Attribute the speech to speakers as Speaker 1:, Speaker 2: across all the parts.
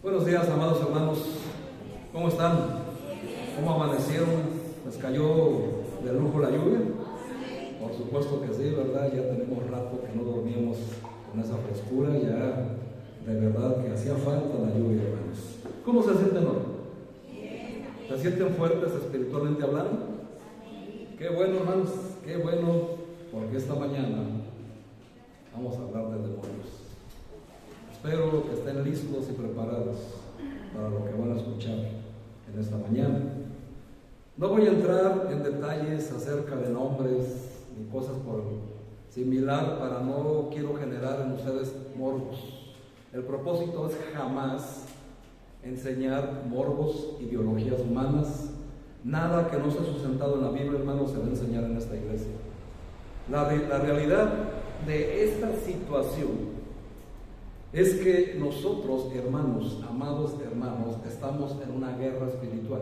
Speaker 1: Buenos días, amados hermanos. ¿Cómo están? ¿Cómo amanecieron? ¿Les cayó de lujo la lluvia? Por supuesto que sí, ¿verdad? Ya tenemos rato que no dormíamos con esa frescura. Ya de verdad que hacía falta la lluvia, hermanos. ¿Cómo se sienten hoy? ¿Se sienten fuertes espiritualmente hablando? Qué bueno, hermanos, qué bueno, porque esta mañana vamos a hablar de demonios. Espero que estén listos y preparados para lo que van a escuchar en esta mañana. No voy a entrar en detalles acerca de nombres ni cosas por similar, no quiero generar en ustedes morbos. El propósito es jamás enseñar morbos, ideologías humanas. Nada que no esté sustentado en la Biblia, hermanos, se va a enseñar en esta iglesia. La realidad de esta situación es que nosotros, hermanos, amados hermanos, estamos en una guerra espiritual.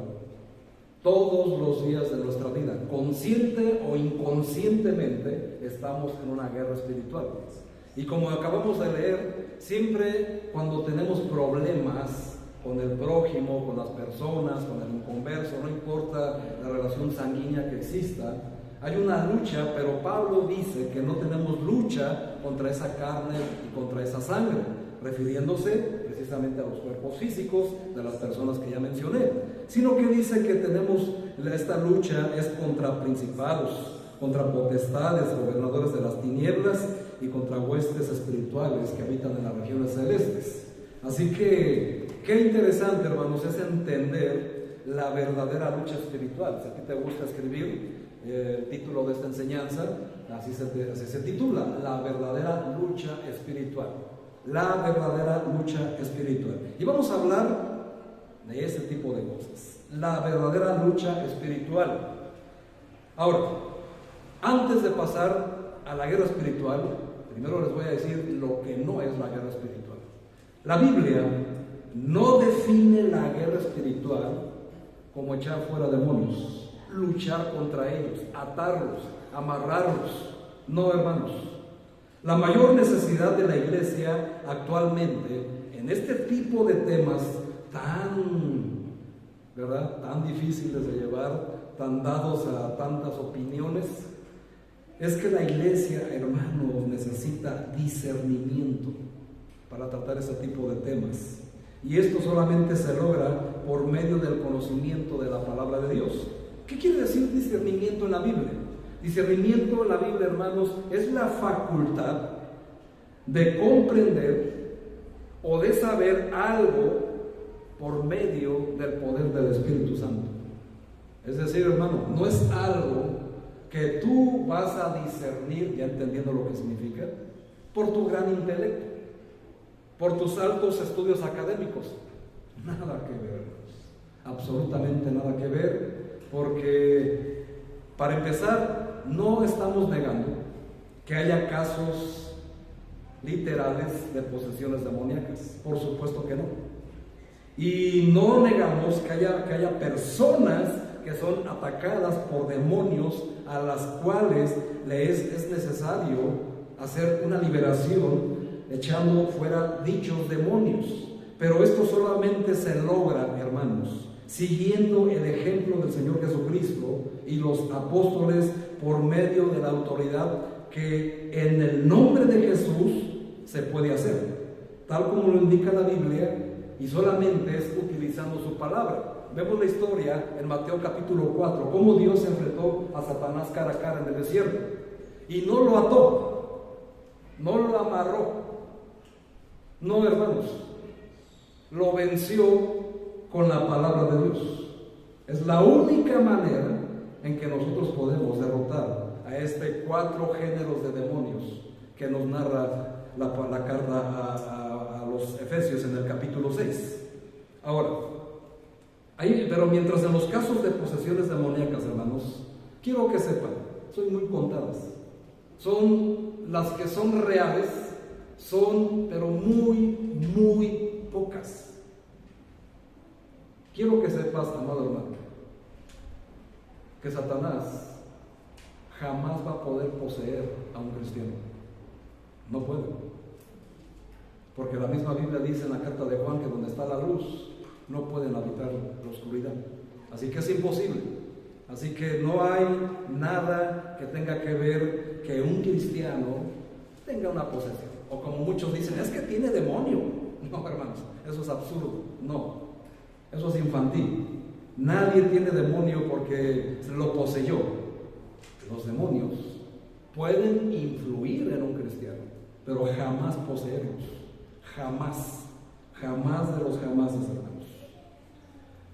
Speaker 1: Todos los días de nuestra vida, consciente o inconscientemente, estamos en una guerra espiritual. Y como acabamos de leer, siempre cuando tenemos problemas con el prójimo, con las personas, con el inconverso, no importa la relación sanguínea que exista, hay una lucha, pero Pablo dice que no tenemos lucha contra esa carne y contra esa sangre, refiriéndose precisamente a los cuerpos físicos de las personas que ya mencioné, sino que dice que tenemos esta lucha es contra principados, contra potestades, gobernadores de las tinieblas y contra huestes espirituales que habitan en las regiones celestes. Así que, qué interesante, hermanos, es entender la verdadera lucha espiritual. Si a ti te gusta escribir, el título de esta enseñanza, así se titula, la verdadera lucha espiritual. La verdadera lucha espiritual. Y vamos a hablar de ese tipo de cosas. La verdadera lucha espiritual. Ahora, antes de pasar a la guerra espiritual, primero les voy a decir lo que no es la guerra espiritual. La Biblia no define la guerra espiritual como echar fuera demonios, luchar contra ellos, atarlos, amarrarlos. No, hermanos. La mayor necesidad de la iglesia actualmente en este tipo de temas tan difíciles de llevar, tan dados a tantas opiniones, es que la iglesia, hermanos, necesita discernimiento para tratar ese tipo de temas. Y esto solamente se logra por medio del conocimiento de la palabra de Dios. ¿Qué quiere decir discernimiento en la Biblia? Discernimiento en la Biblia, hermanos, es la facultad de comprender o de saber algo por medio del poder del Espíritu Santo. Es decir, hermano, no es algo que tú vas a discernir, ya entendiendo lo que significa, por tu gran intelecto, por tus altos estudios académicos. Nada que ver, hermanos. Absolutamente nada que ver, porque para empezar, no estamos negando que haya casos literales de posesiones demoníacas. Por supuesto que no. Y no negamos que haya personas que son atacadas por demonios a las cuales es necesario hacer una liberación echando fuera dichos demonios. Pero esto solamente se logra, hermanos, siguiendo el ejemplo del Señor Jesucristo y los apóstoles por medio de la autoridad que en el nombre de Jesús se puede hacer, tal como lo indica la Biblia, y solamente es utilizando su palabra. Vemos la historia en Mateo capítulo 4, cómo Dios enfrentó a Satanás cara a cara en el desierto, y no lo ató, no lo amarró, no, hermanos, lo venció con la palabra de Dios. Es la única manera en que nosotros podemos derrotar a este 4 géneros de demonios que nos narra la carta a los Efesios en el capítulo 6. Ahora, pero mientras en los casos de posesiones demoníacas, hermanos, quiero que sepan, son muy contadas. Son las que son reales, pero muy pocas. Quiero que sepas, amado hermano, que Satanás jamás va a poder poseer a un cristiano. No puede. porque la misma Biblia dice en la carta de Juan que donde está la luz no pueden habitar la oscuridad. Así que es imposible. Así que no hay nada que tenga que ver que un cristiano tenga una posesión. O como muchos dicen, es que tiene demonio. No, hermanos, eso es absurdo. No, eso es infantil. Nadie tiene demonio porque se lo poseyó. Los demonios pueden influir en un cristiano, pero jamás poseerlos. Jamás. Jamás de los jamases, hermanos.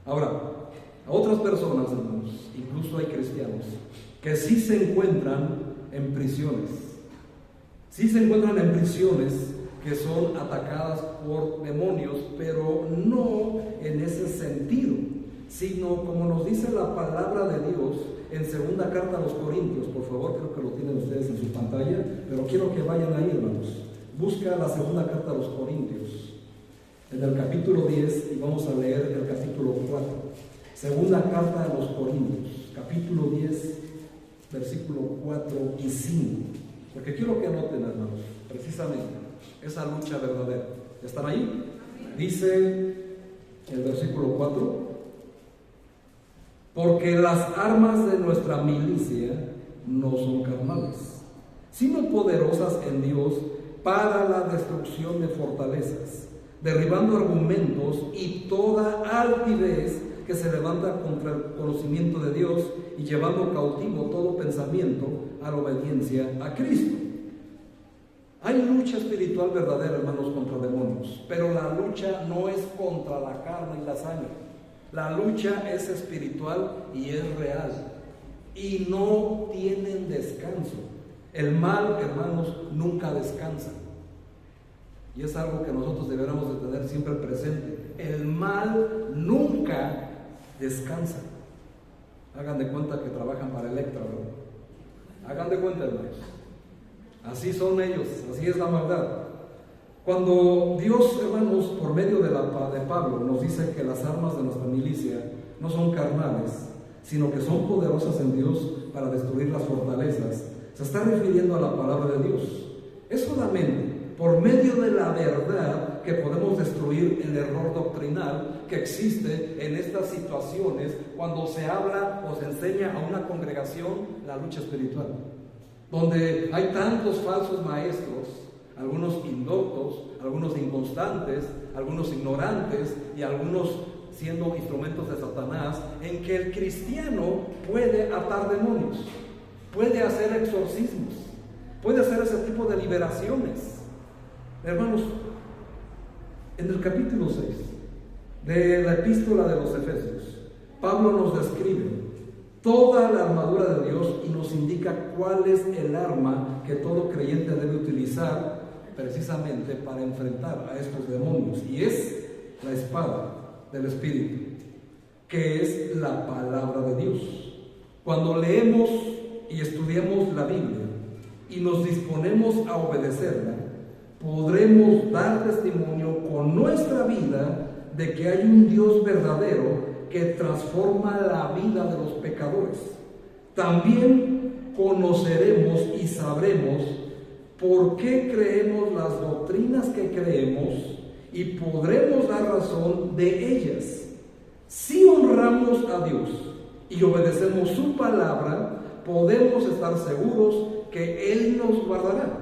Speaker 1: Ahora, a otras personas, hermanos, incluso hay cristianos, que sí se encuentran en prisiones. Sí se encuentran en prisiones que son atacadas por demonios, pero no en ese sentido, sino como nos dice la palabra de Dios en segunda carta a los Corintios. Por favor, creo que lo tienen ustedes en su pantalla, pero quiero que vayan ahí, hermanos. Busca la segunda carta a los Corintios, en el capítulo 10, y vamos a leer el capítulo 4. Segunda carta a los Corintios, capítulo 10, versículo 4 y 5. Porque quiero que anoten, hermanos, precisamente esa lucha verdadera. ¿Están ahí? Dice el versículo 4: porque las armas de nuestra milicia no son carnales, sino poderosas en Dios para la destrucción de fortalezas, derribando argumentos y toda altivez que se levanta contra el conocimiento de Dios y llevando cautivo todo pensamiento a la obediencia a Cristo. Hay lucha espiritual verdadera, hermanos, contra demonios, pero la lucha no es contra la carne y la sangre. La lucha es espiritual y es real, y no tienen descanso. El mal, hermanos, nunca descansa, y es algo que nosotros deberíamos de tener siempre presente. El mal nunca descansa. Hagan de cuenta que trabajan para Electra, ¿verdad? Hagan de cuenta, hermanos. Así son ellos, así es la maldad. Cuando Dios, hermanos, por medio de Pablo, nos dice que las armas de nuestra milicia no son carnales, sino que son poderosas en Dios para destruir las fortalezas, se está refiriendo a la palabra de Dios. Es solamente por medio de la verdad que podemos destruir el error doctrinal que existe en estas situaciones cuando se habla o se enseña a una congregación la lucha espiritual, donde hay tantos falsos maestros, algunos indoctos, algunos inconstantes, algunos ignorantes y algunos siendo instrumentos de Satanás, en que el cristiano puede atar demonios, puede hacer exorcismos, puede hacer ese tipo de liberaciones. Hermanos, en el capítulo 6 de la epístola de los Efesios, Pablo nos describe toda la armadura de Dios y nos indica cuál es el arma que todo creyente debe utilizar precisamente para enfrentar a estos demonios, y es la espada del Espíritu, que es la palabra de Dios. Cuando leemos y estudiamos la Biblia y nos disponemos a obedecerla, podremos dar testimonio con nuestra vida de que hay un Dios verdadero que transforma la vida de los pecadores. También conoceremos y sabremos por qué creemos las doctrinas que creemos y podremos dar razón de ellas. Si honramos a Dios y obedecemos su palabra, podemos estar seguros que Él nos guardará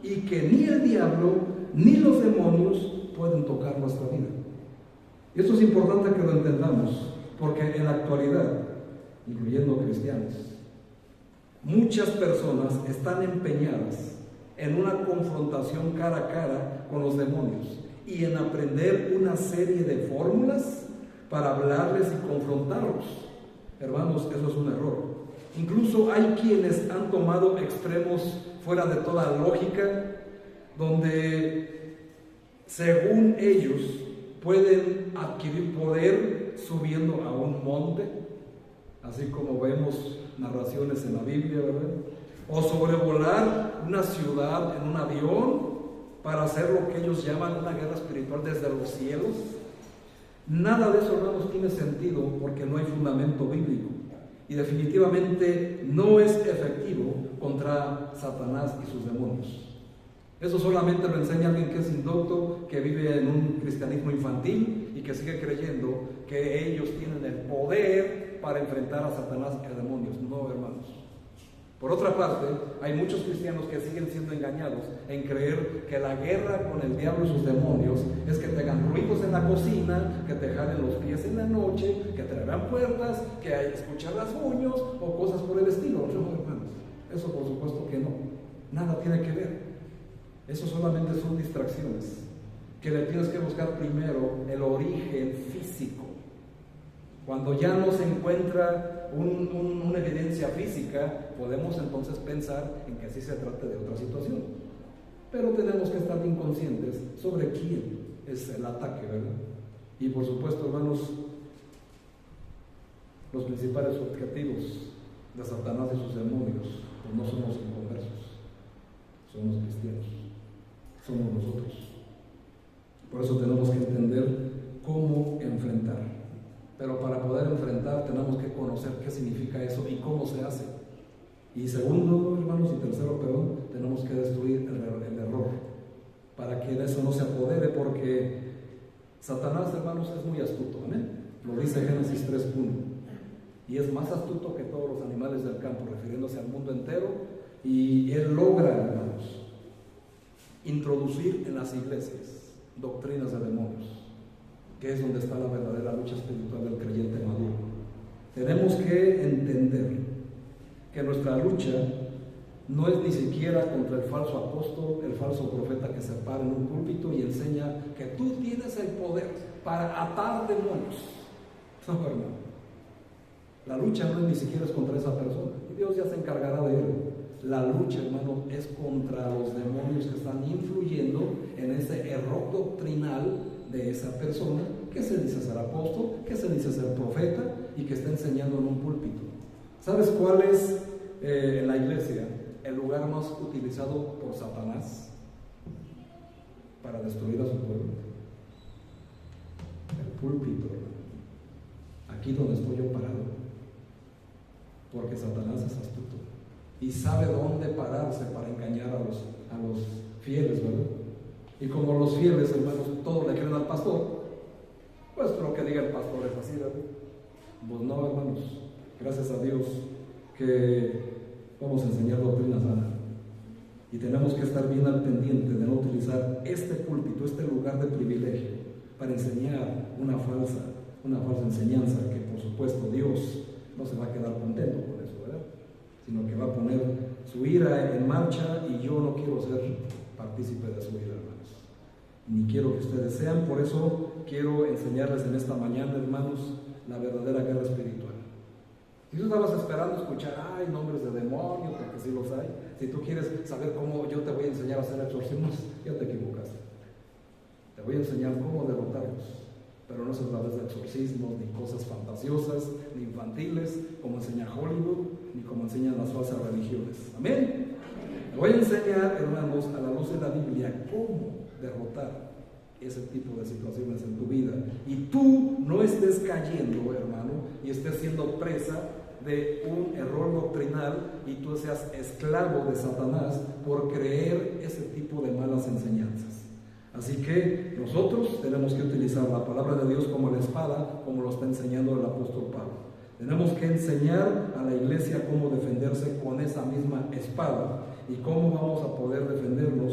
Speaker 1: y que ni el diablo ni los demonios pueden tocar nuestra vida. Y esto es importante que lo entendamos, porque en la actualidad, incluyendo cristianos, muchas personas están empeñadas en una confrontación cara a cara con los demonios y en aprender una serie de fórmulas para hablarles y confrontarlos. Hermanos, eso es un error. Incluso hay quienes han tomado extremos fuera de toda lógica, donde según ellos pueden adquirir poder subiendo a un monte, así como vemos narraciones en la Biblia, ¿verdad? O sobrevolar una ciudad en un avión para hacer lo que ellos llaman una guerra espiritual desde los cielos. Nada de eso, hermanos, tiene sentido, porque no hay fundamento bíblico y definitivamente no es efectivo contra Satanás y sus demonios. Eso solamente lo enseña alguien que es indocto, que vive en un cristianismo infantil y que sigue creyendo que ellos tienen el poder para enfrentar a Satanás y a demonios. No, hermanos. Por otra parte, hay muchos cristianos que siguen siendo engañados en creer que la guerra con el diablo y sus demonios es que te hagan ruidos en la cocina, que te jalen los pies en la noche, que te abran puertas, que hay que escuchar rasguños o cosas por el estilo. No, hermanos, eso por supuesto que no. Nada tiene que ver. Eso solamente son distracciones, que le tienes que buscar primero el origen físico. Cuando ya no se encuentra una evidencia física, podemos entonces pensar en que sí se trate de otra situación. Pero tenemos que estar bien conscientes sobre quién es el ataque, ¿verdad? Y por supuesto, hermanos, los principales objetivos de Satanás y sus demonios, pues no somos inconversos, somos cristianos. Somos nosotros. Por eso tenemos que entender cómo enfrentar. Pero para poder enfrentar tenemos que conocer qué significa eso y cómo se hace. Y segundo, hermanos, y tercero, perdón, tenemos que destruir el error para que de eso no se apodere, porque Satanás, hermanos, es muy astuto, ¿eh? Lo dice Génesis 3:1. Y es más astuto que todos los animales del campo, refiriéndose al mundo entero, y él logra, hermanos, introducir en las iglesias doctrinas de demonios, que es donde está la verdadera lucha espiritual del creyente maduro. Tenemos que entender que nuestra lucha no es ni siquiera contra el falso apóstol, el falso profeta que se para en un púlpito y enseña que tú tienes el poder para atar demonios. No, hermano. La lucha no es ni siquiera contra esa persona, y Dios ya se encargará de él. La lucha, hermano, es contra los demonios que están influyendo en ese error doctrinal de esa persona que se dice ser apóstol, que se dice ser profeta y que está enseñando en un púlpito. ¿Sabes cuál es en la iglesia el lugar más utilizado por Satanás para destruir a su pueblo? El púlpito, hermano. Aquí donde estoy yo parado. Porque Satanás es astuto y sabe dónde pararse para engañar a los fieles, ¿verdad? Y como los fieles, hermanos, todos le creen al pastor, pues lo que diga el pastor es así, ¿verdad? Pues no, hermanos, gracias a Dios que vamos a enseñar doctrina sana. Y tenemos que estar bien al pendiente de no utilizar este púlpito, este lugar de privilegio, para enseñar una falsa enseñanza que, por supuesto, Dios no se va a quedar contento con eso, ¿verdad? Sino que va a poner su ira en marcha, y yo no quiero ser partícipe de su ira, hermanos. Ni quiero que ustedes sean. Por eso quiero enseñarles en esta mañana, hermanos, la verdadera guerra espiritual. Si tú estabas esperando escuchar, hay nombres de demonios, porque sí los hay. Si tú quieres saber cómo yo te voy a enseñar a hacer exorcismos, ya te equivocaste. Te voy a enseñar cómo derrotarlos. Pero no es a través de exorcismos, ni cosas fantasiosas, ni infantiles, como enseña Hollywood, ni como enseñan las falsas religiones. Amén. Te voy a enseñar, hermanos, a la luz de la Biblia, cómo derrotar ese tipo de situaciones en tu vida. Y tú no estés cayendo, hermano, y estés siendo presa de un error doctrinal, y tú seas esclavo de Satanás por creer ese tipo de malas enseñanzas. Así que nosotros tenemos que utilizar la palabra de Dios como la espada, como lo está enseñando el apóstol Pablo. Tenemos que enseñar a la iglesia cómo defenderse con esa misma espada, y cómo vamos a poder defendernos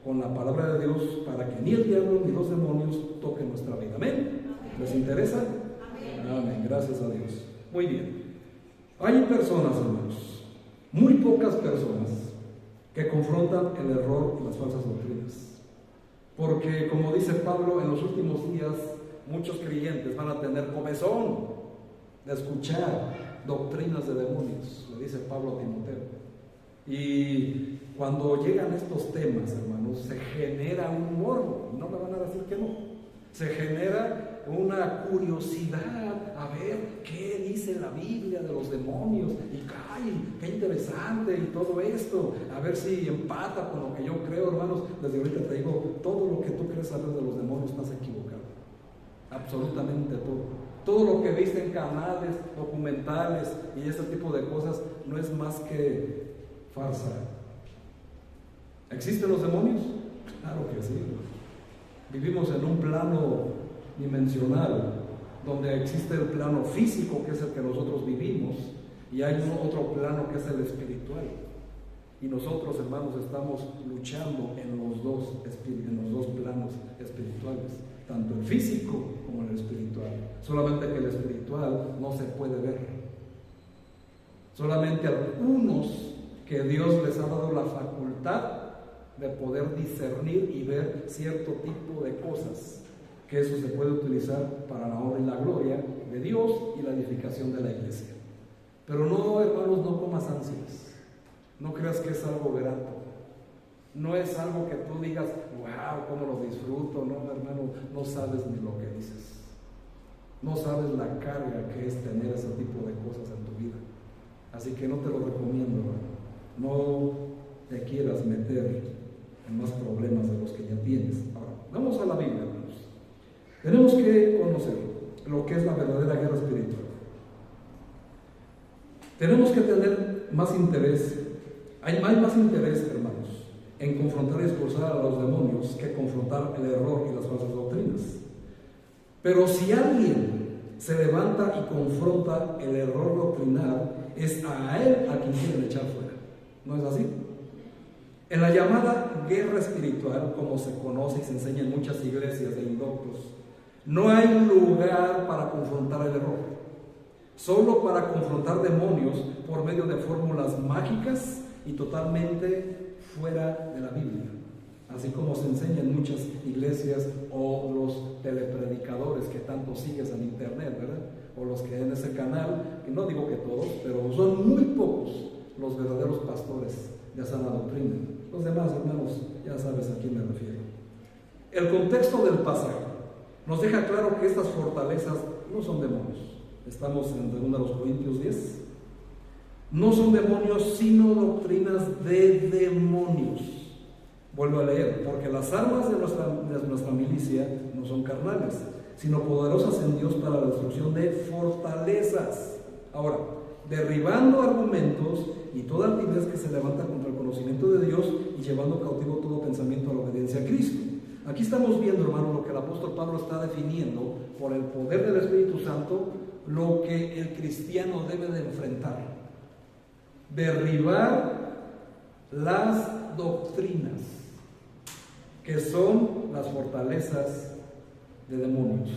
Speaker 1: con la palabra de Dios para que ni el diablo ni los demonios toquen nuestra vida. ¿Amén? ¿Les interesa? Amén. Gracias a Dios. Muy bien. Hay personas, hermanos, muy pocas personas, que confrontan el error y las falsas doctrinas. Porque, como dice Pablo, en los últimos días muchos creyentes van a tener comezón de escuchar doctrinas de demonios, le dice Pablo a Timoteo. Y cuando llegan estos temas, hermanos, se genera un morbo, no me van a decir que no. Se genera una curiosidad a ver qué dice la Biblia de los demonios, y ¡ay, qué interesante! Y todo esto, a ver si empata con lo que yo creo, hermanos. Desde ahorita te digo, todo lo que tú crees saber de los demonios estás equivocado, absolutamente todo. Todo lo que viste en canales, documentales y ese tipo de cosas no es más que farsa. ¿Existen los demonios? Claro que sí. Vivimos en un plano dimensional donde existe el plano físico, que es el que nosotros vivimos, y hay otro plano que es el espiritual. Y nosotros, hermanos, estamos luchando en los dos planos espirituales, tanto el físico como el espiritual. Solamente que el espiritual no se puede ver. Solamente algunos que Dios les ha dado la facultad de poder discernir y ver cierto tipo de cosas, que eso se puede utilizar para la honra y la gloria de Dios y la edificación de la iglesia. Pero no, hermanos, no comas ansias. No creas que es algo grato. No es algo que tú digas, wow, cómo lo disfruto. No, hermano, no sabes ni lo que dices. No sabes la carga que es tener ese tipo de cosas en tu vida. Así que no te lo recomiendo, hermano. No te quieras meter en más problemas de los que ya tienes. Ahora, vamos a la Biblia, hermanos. Tenemos que conocer lo que es la verdadera guerra espiritual. Tenemos que tener más interés. Hay más interés, hermanos, en confrontar y expulsar a los demonios que confrontar el error y las falsas doctrinas. Pero si alguien se levanta y confronta el error doctrinal, es a él a quien quieren echar fuera. ¿No es así? En la llamada guerra espiritual, como se conoce y se enseña en muchas iglesias de indoctos, no hay lugar para confrontar el error, solo para confrontar demonios por medio de fórmulas mágicas y totalmente fuera de la Biblia, así como se enseña en muchas iglesias o los telepredicadores que tanto sigues en internet, ¿verdad? O los que en ese canal, y no digo que todos, pero son muy pocos los verdaderos pastores de sana doctrina. Los demás, hermanos, ya sabes a quién me refiero. El contexto del pasaje nos deja claro que estas fortalezas no son demonios. Estamos en 2 Corintios 10. No son demonios, sino doctrinas de demonios. Vuelvo a leer, porque las armas de nuestra milicia no son carnales, sino poderosas en Dios para la destrucción de fortalezas. Ahora, derribando argumentos y toda altivez que se levanta contra el conocimiento de Dios y llevando cautivo todo pensamiento a la obediencia a Cristo. Aquí estamos viendo, hermano, lo que el apóstol Pablo está definiendo por el poder del Espíritu Santo, lo que el cristiano debe de enfrentar. Derribar las doctrinas, que son las fortalezas de demonios.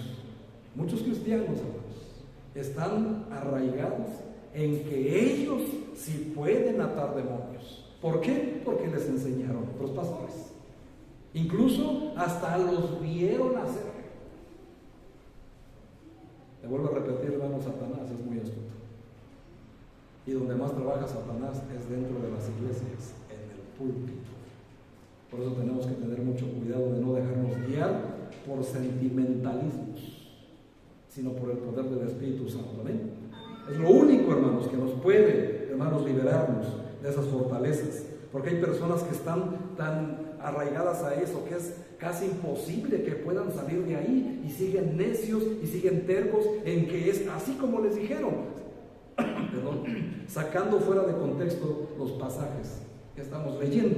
Speaker 1: Muchos cristianos, hermanos, están arraigados en que ellos sí pueden atar demonios. ¿Por qué? Porque les enseñaron otros pastores. Incluso hasta los vieron hacer. Le vuelvo a repetir, hermano, Satanás es muy astuto. Y donde más trabaja Satanás es dentro de las iglesias, en el púlpito. Por eso tenemos que tener mucho cuidado de no dejarnos guiar por sentimentalismos, sino por el poder del Espíritu Santo. ¿Amén? Es lo único, hermanos, que nos puede, hermanos, liberarnos de esas fortalezas. Porque hay personas que están tan arraigadas a eso que es casi imposible que puedan salir de ahí, y siguen necios y siguen tercos en que es así como les dijeron. Perdón, sacando fuera de contexto los pasajes que estamos leyendo.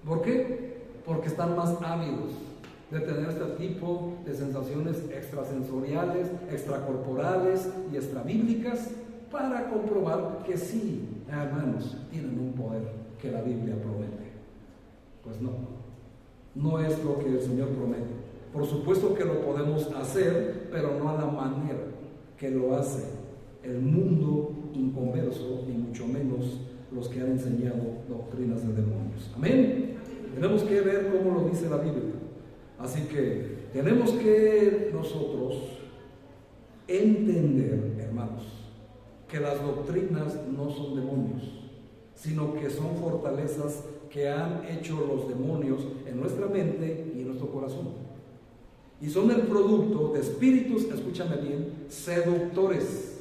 Speaker 1: ¿Por qué? Porque están más ávidos de tener este tipo de sensaciones extrasensoriales, extracorporales y extrabíblicas para comprobar que sí, hermanos, tienen un poder que la Biblia promete. Pues no es lo que el Señor promete. Por supuesto que lo podemos hacer, pero no a la manera que lo hace el mundo inconverso, ni mucho menos los que han enseñado doctrinas de demonios. Amén. Tenemos que ver cómo lo dice la Biblia. Así que tenemos que nosotros entender, hermanos, que las doctrinas no son demonios, sino que son fortalezas que han hecho los demonios en nuestra mente y en nuestro corazón. Y son el producto de espíritus, escúchame bien, seductores,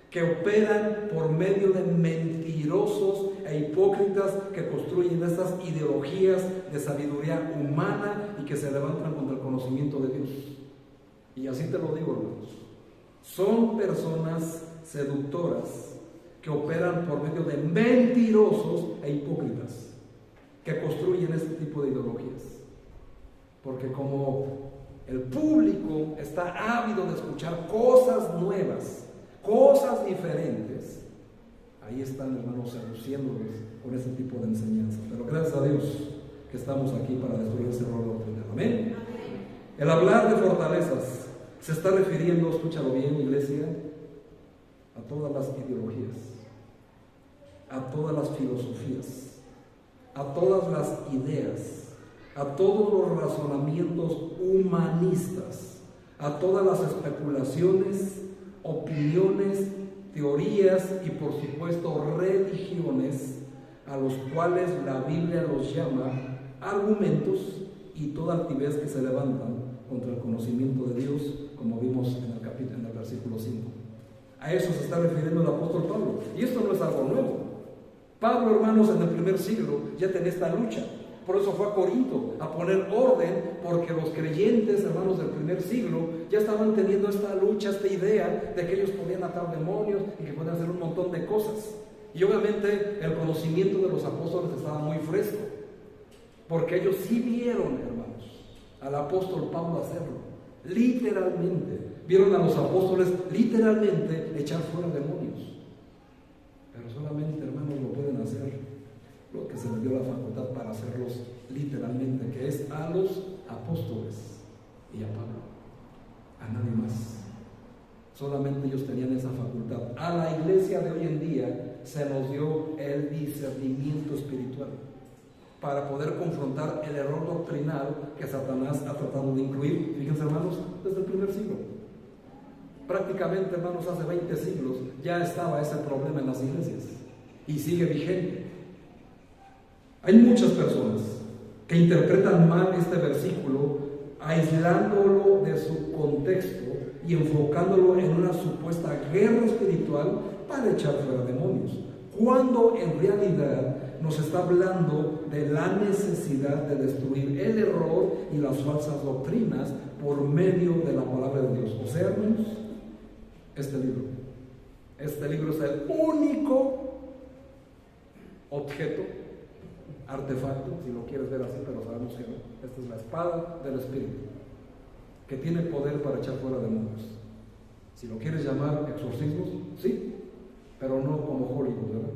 Speaker 1: que operan por medio de mentirosos e hipócritas que construyen estas ideologías de sabiduría humana y que se levantan contra el conocimiento de Dios. Y así te lo digo, hermanos. Son personas seductoras que operan por medio de mentirosos e hipócritas. que construyen este tipo de ideologías. Porque como el público está ávido de escuchar cosas nuevas, cosas diferentes, ahí están, hermanos, seduciéndolos con ese tipo de enseñanza. Pero gracias a Dios que estamos aquí para destruir ese error doctrinal. Amén. El hablar de fortalezas se está refiriendo, escúchalo bien, iglesia, a todas las ideologías, a todas las filosofías, a todas las ideas, a todos los razonamientos humanistas, a todas las especulaciones, opiniones, teorías y por supuesto religiones, a los cuales la Biblia los llama argumentos, y toda altivez que se levantan contra el conocimiento de Dios, como vimos en el versículo 5. A eso se está refiriendo el apóstol Pablo, y esto no es algo nuevo. Pablo, hermanos, en el primer siglo ya tenía esta lucha. Por eso fue a Corinto a poner orden, porque los creyentes, hermanos, del primer siglo ya estaban teniendo esta lucha, esta idea de que ellos podían atar demonios y que podían hacer un montón de cosas. Y obviamente el conocimiento de los apóstoles estaba muy fresco, porque ellos sí vieron, hermanos, al apóstol Pablo hacerlo, literalmente. Vieron a los apóstoles literalmente echar fuera demonios. Pero solamente, hermanos, lo pueden hacer lo que se les dio la facultad para hacerlos literalmente, que es a los apóstoles y a Pablo, a nadie más. Solamente ellos tenían esa facultad. A la iglesia de hoy en día se nos dio el discernimiento espiritual para poder confrontar el error doctrinal que Satanás ha tratado de incluir, fíjense, hermanos, desde el primer siglo. Prácticamente, hermanos, hace 20 siglos ya estaba ese problema en las iglesias y sigue vigente. Hay muchas personas que interpretan mal este versículo, aislándolo de su contexto y enfocándolo en una supuesta guerra espiritual para echar fuera demonios, cuando en realidad nos está hablando de la necesidad de destruir el error y las falsas doctrinas por medio de la palabra de Dios. O sea, hermanos, este libro es el único objeto, artefacto, si lo quieres ver así, pero sabemos que no. Esta es la espada del Espíritu, que tiene poder para echar fuera demonios. Si lo quieres llamar exorcismos, sí, pero no como Hollywood, ¿verdad?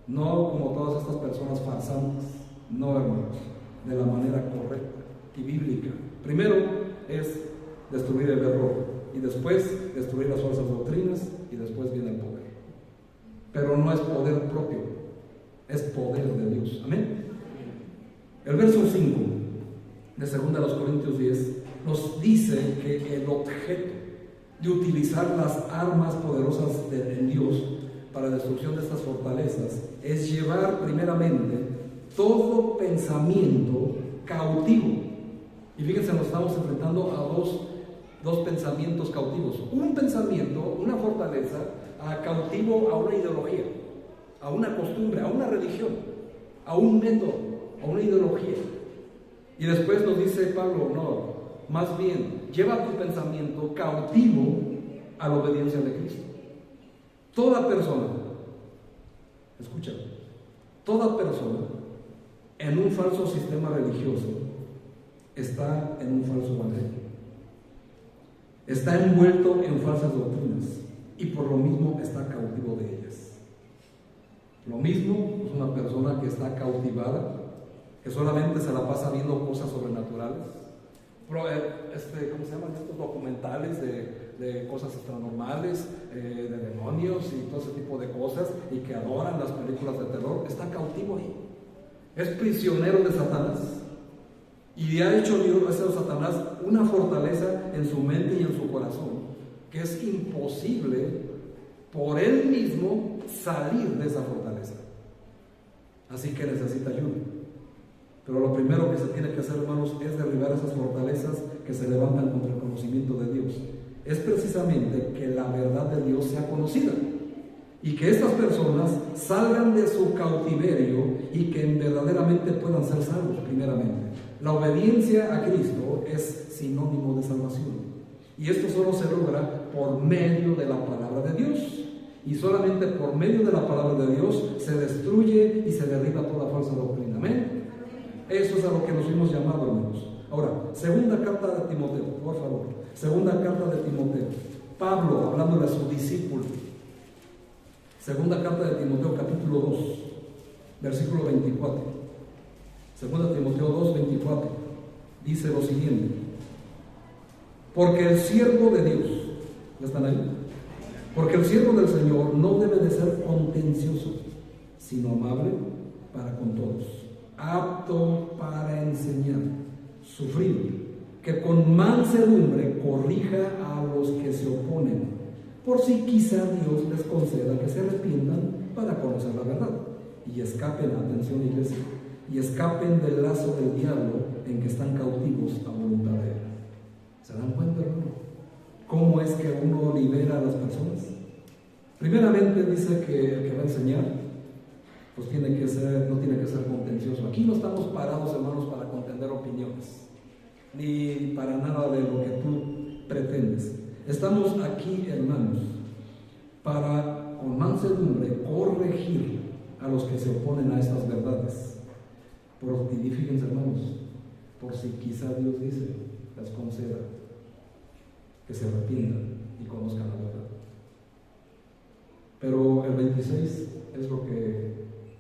Speaker 1: No como todas estas personas farsantes, no, hermanos, de la manera correcta y bíblica. Primero es destruir el error, y después destruir las falsas doctrinas, y después viene el poder. Pero no es poder propio, es poder de Dios. Amén. El verso 5 de 2 Corintios 10 nos dice que el objeto de utilizar las armas poderosas de Dios para la destrucción de estas fortalezas es llevar primeramente todo pensamiento cautivo. Y fíjense, nos estamos enfrentando a dos pensamientos cautivos. Un pensamiento, una fortaleza, cautivo a una ideología, a una costumbre, a una religión, a un método, a una ideología. Y después nos dice Pablo, no, más bien, lleva tu pensamiento cautivo a la obediencia de Cristo. Toda persona, escucha, toda persona en un falso sistema religioso está en un falso evangelio. Está envuelto en falsas doctrinas y por lo mismo está cautivo de ellas. Lo mismo es una persona que está cautivada, que solamente se la pasa viendo cosas sobrenaturales. ¿Cómo se llaman estos documentales de cosas extranormales, de demonios y todo ese tipo de cosas, y que adoran las películas de terror? Está cautivo ahí. Es prisionero de Satanás. Y ha hecho Dios, a Satanás, una fortaleza en su mente y en su corazón, que es imposible por él mismo salir de esa fortaleza. Así que necesita ayuda. Pero lo primero que se tiene que hacer, hermanos, es derribar esas fortalezas que se levantan contra el conocimiento de Dios. Es precisamente que la verdad de Dios sea conocida y que estas personas salgan de su cautiverio y que verdaderamente puedan ser salvos. Primeramente, la obediencia a Cristo es sinónimo de salvación, y esto solo se logra por medio de la palabra de Dios, y solamente por medio de la palabra de Dios se destruye y se derriba toda falsa doctrina. Amén. Eso es a lo que nos fuimos llamados, hermanos. Ahora, segunda carta de Timoteo, por favor. Segunda carta de Timoteo. Pablo, hablándole a su discípulo. Segunda carta de Timoteo, capítulo 2, versículo 24. Segunda Timoteo 2, 24. Dice lo siguiente: porque el siervo de Dios, ¿ya están ahí? Porque el siervo del Señor no debe de ser contencioso, sino amable para con todos, apto para enseñar, sufrir, que con mansedumbre corrija a los que se oponen, por si quizá Dios les conceda que se arrepientan para conocer la verdad y escapen, atención iglesia, y escapen del lazo del diablo en que están cautivos a voluntad de él. ¿Se dan cuenta, hermano? ¿Cómo es que uno libera a las personas? Primeramente dice que el que va a enseñar, pues no tiene que ser contencioso. Aquí no estamos parados, hermanos, para contender opiniones, ni para nada de lo que tú pretendes. Estamos aquí, hermanos, para con mansedumbre corregir a los que se oponen a estas verdades. Y fíjense, hermanos, por si quizá Dios dice, les conceda que se arrepientan y conozcan la verdad. Pero el 26 es lo que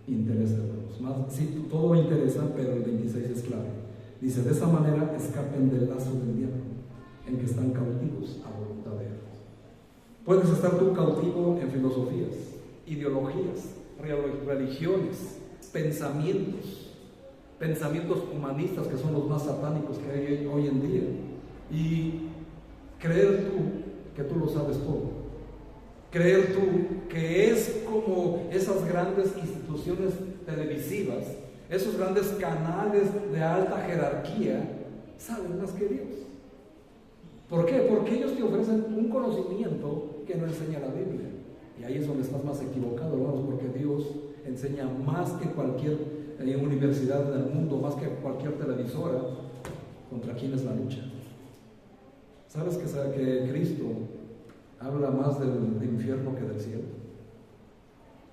Speaker 1: interesa, hermanos. Sí, todo interesa, pero el 26 es clave. Dice, de esa manera escapen del lazo del diablo en que están cautivos a voluntad de él. Puedes estar tú cautivo en filosofías, ideologías, religiones, pensamientos humanistas que son los más satánicos que hay hoy en día, y creer tú que tú lo sabes todo, creer tú que es como esas grandes instituciones televisivas, esos grandes canales de alta jerarquía saben más que Dios. ¿Por qué? Porque ellos te ofrecen un conocimiento que no enseña la Biblia, y ahí es donde estás más equivocado, hermanos, porque Dios enseña más que cualquier universidad del mundo, más que cualquier televisora. ¿Contra quién es la lucha? ¿Sabes que Cristo habla más del infierno que del cielo?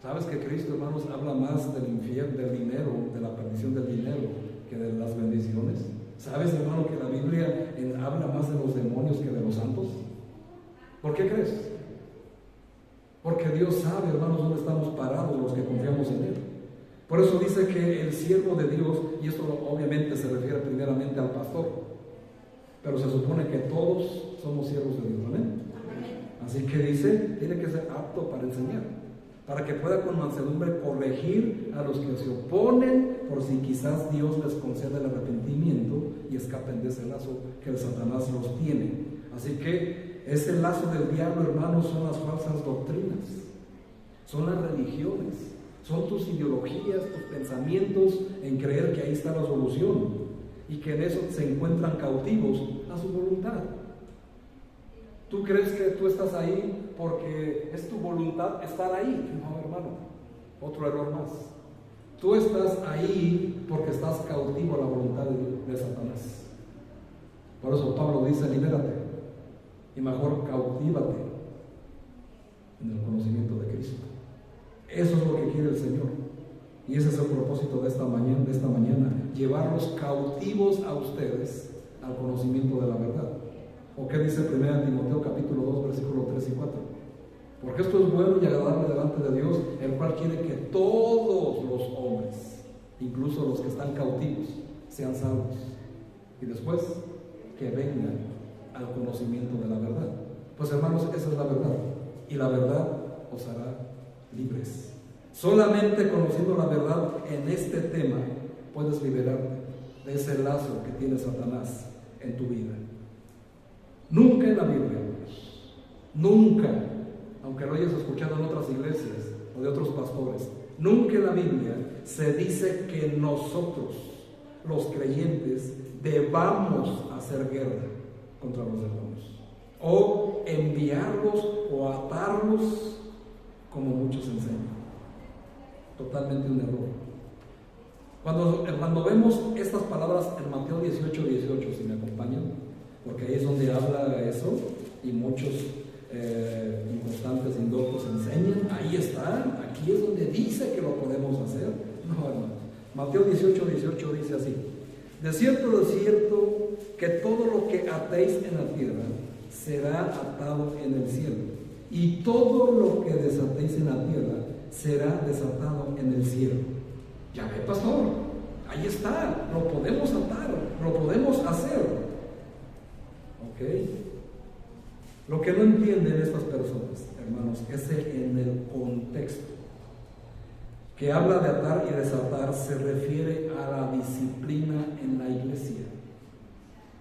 Speaker 1: ¿Sabes que Cristo, hermanos, habla más del infierno, del dinero, de la perdición del dinero, que de las bendiciones? ¿Sabes, hermano, que la Biblia habla más de los demonios que de los santos? ¿Por qué crees? Porque Dios sabe, hermanos, dónde estamos parados los que confiamos en Él. Por eso dice que el siervo de Dios, y esto obviamente se refiere primeramente al pastor, pero se supone que todos somos siervos de Dios, ¿amén? Así que dice, tiene que ser apto para enseñar, para que pueda con mansedumbre corregir a los que se oponen, por si quizás Dios les conceda el arrepentimiento y escapen de ese lazo que el Satanás los tiene. Así que ese lazo del diablo, hermanos, son las falsas doctrinas, son las religiones, son tus ideologías, tus pensamientos en creer que ahí está la solución y que en eso se encuentran cautivos a su voluntad. ¿Tú crees que tú estás ahí porque es tu voluntad estar ahí? No, hermano, otro error más. Tú estás ahí porque estás cautivo a la voluntad de Satanás. Por eso Pablo dice, libérate y mejor cautívate en el conocimiento de Cristo. Eso es lo que quiere el Señor, y ese es el propósito de esta mañana, llevarlos cautivos a ustedes al conocimiento de la verdad. ¿O qué dice 1 Timoteo capítulo 2 versículos 3 y 4? Porque esto es bueno y agradable delante de Dios, el cual quiere que todos los hombres, incluso los que están cautivos, sean salvos, y después que vengan al conocimiento de la verdad. Pues, hermanos, esa es la verdad, y la verdad os hará libres. Solamente conociendo la verdad en este tema puedes liberarte de ese lazo que tiene Satanás en tu vida. Nunca en la Biblia, nunca, aunque lo hayas escuchado en otras iglesias o de otros pastores, nunca en la Biblia se dice que nosotros, los creyentes, debamos hacer guerra contra los demonios, o enviarlos o atarlos como muchos enseñan. Totalmente un error. Cuando vemos estas palabras en Mateo 18, si me acompañan, porque ahí es donde habla eso, y muchos inconstantes, indoctos enseñan, ahí está, aquí es donde dice que lo podemos hacer. No, hermano, Mateo 18:18 dice así: de cierto, que todo lo que atéis en la tierra será atado en el cielo, y todo lo que desatéis en la tierra será desatado en el cielo. Ya ve, pastor, ahí está, lo podemos atar, lo podemos hacer. Ok. Lo que no entienden estas personas, hermanos, es en el contexto. Que habla de atar y desatar se refiere a la disciplina en la iglesia.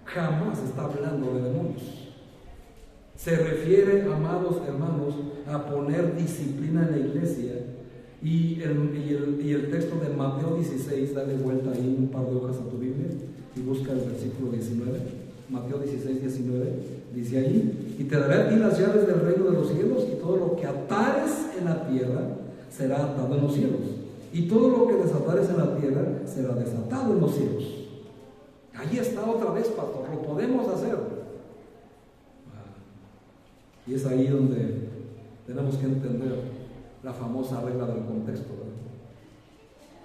Speaker 1: Jamás está hablando de demonios. Se refiere, amados hermanos, a poner disciplina en la iglesia. Y el texto de Mateo 16, dale vuelta ahí un par de hojas a tu Biblia y busca el versículo 19. Mateo 16, 19, dice ahí: y te daré a ti las llaves del reino de los cielos, y todo lo que atares en la tierra será atado en los cielos, y todo lo que desatares en la tierra será desatado en los cielos. Ahí está otra vez, pastor, lo podemos hacer. Y es ahí donde tenemos que entender la famosa regla del contexto, ¿verdad?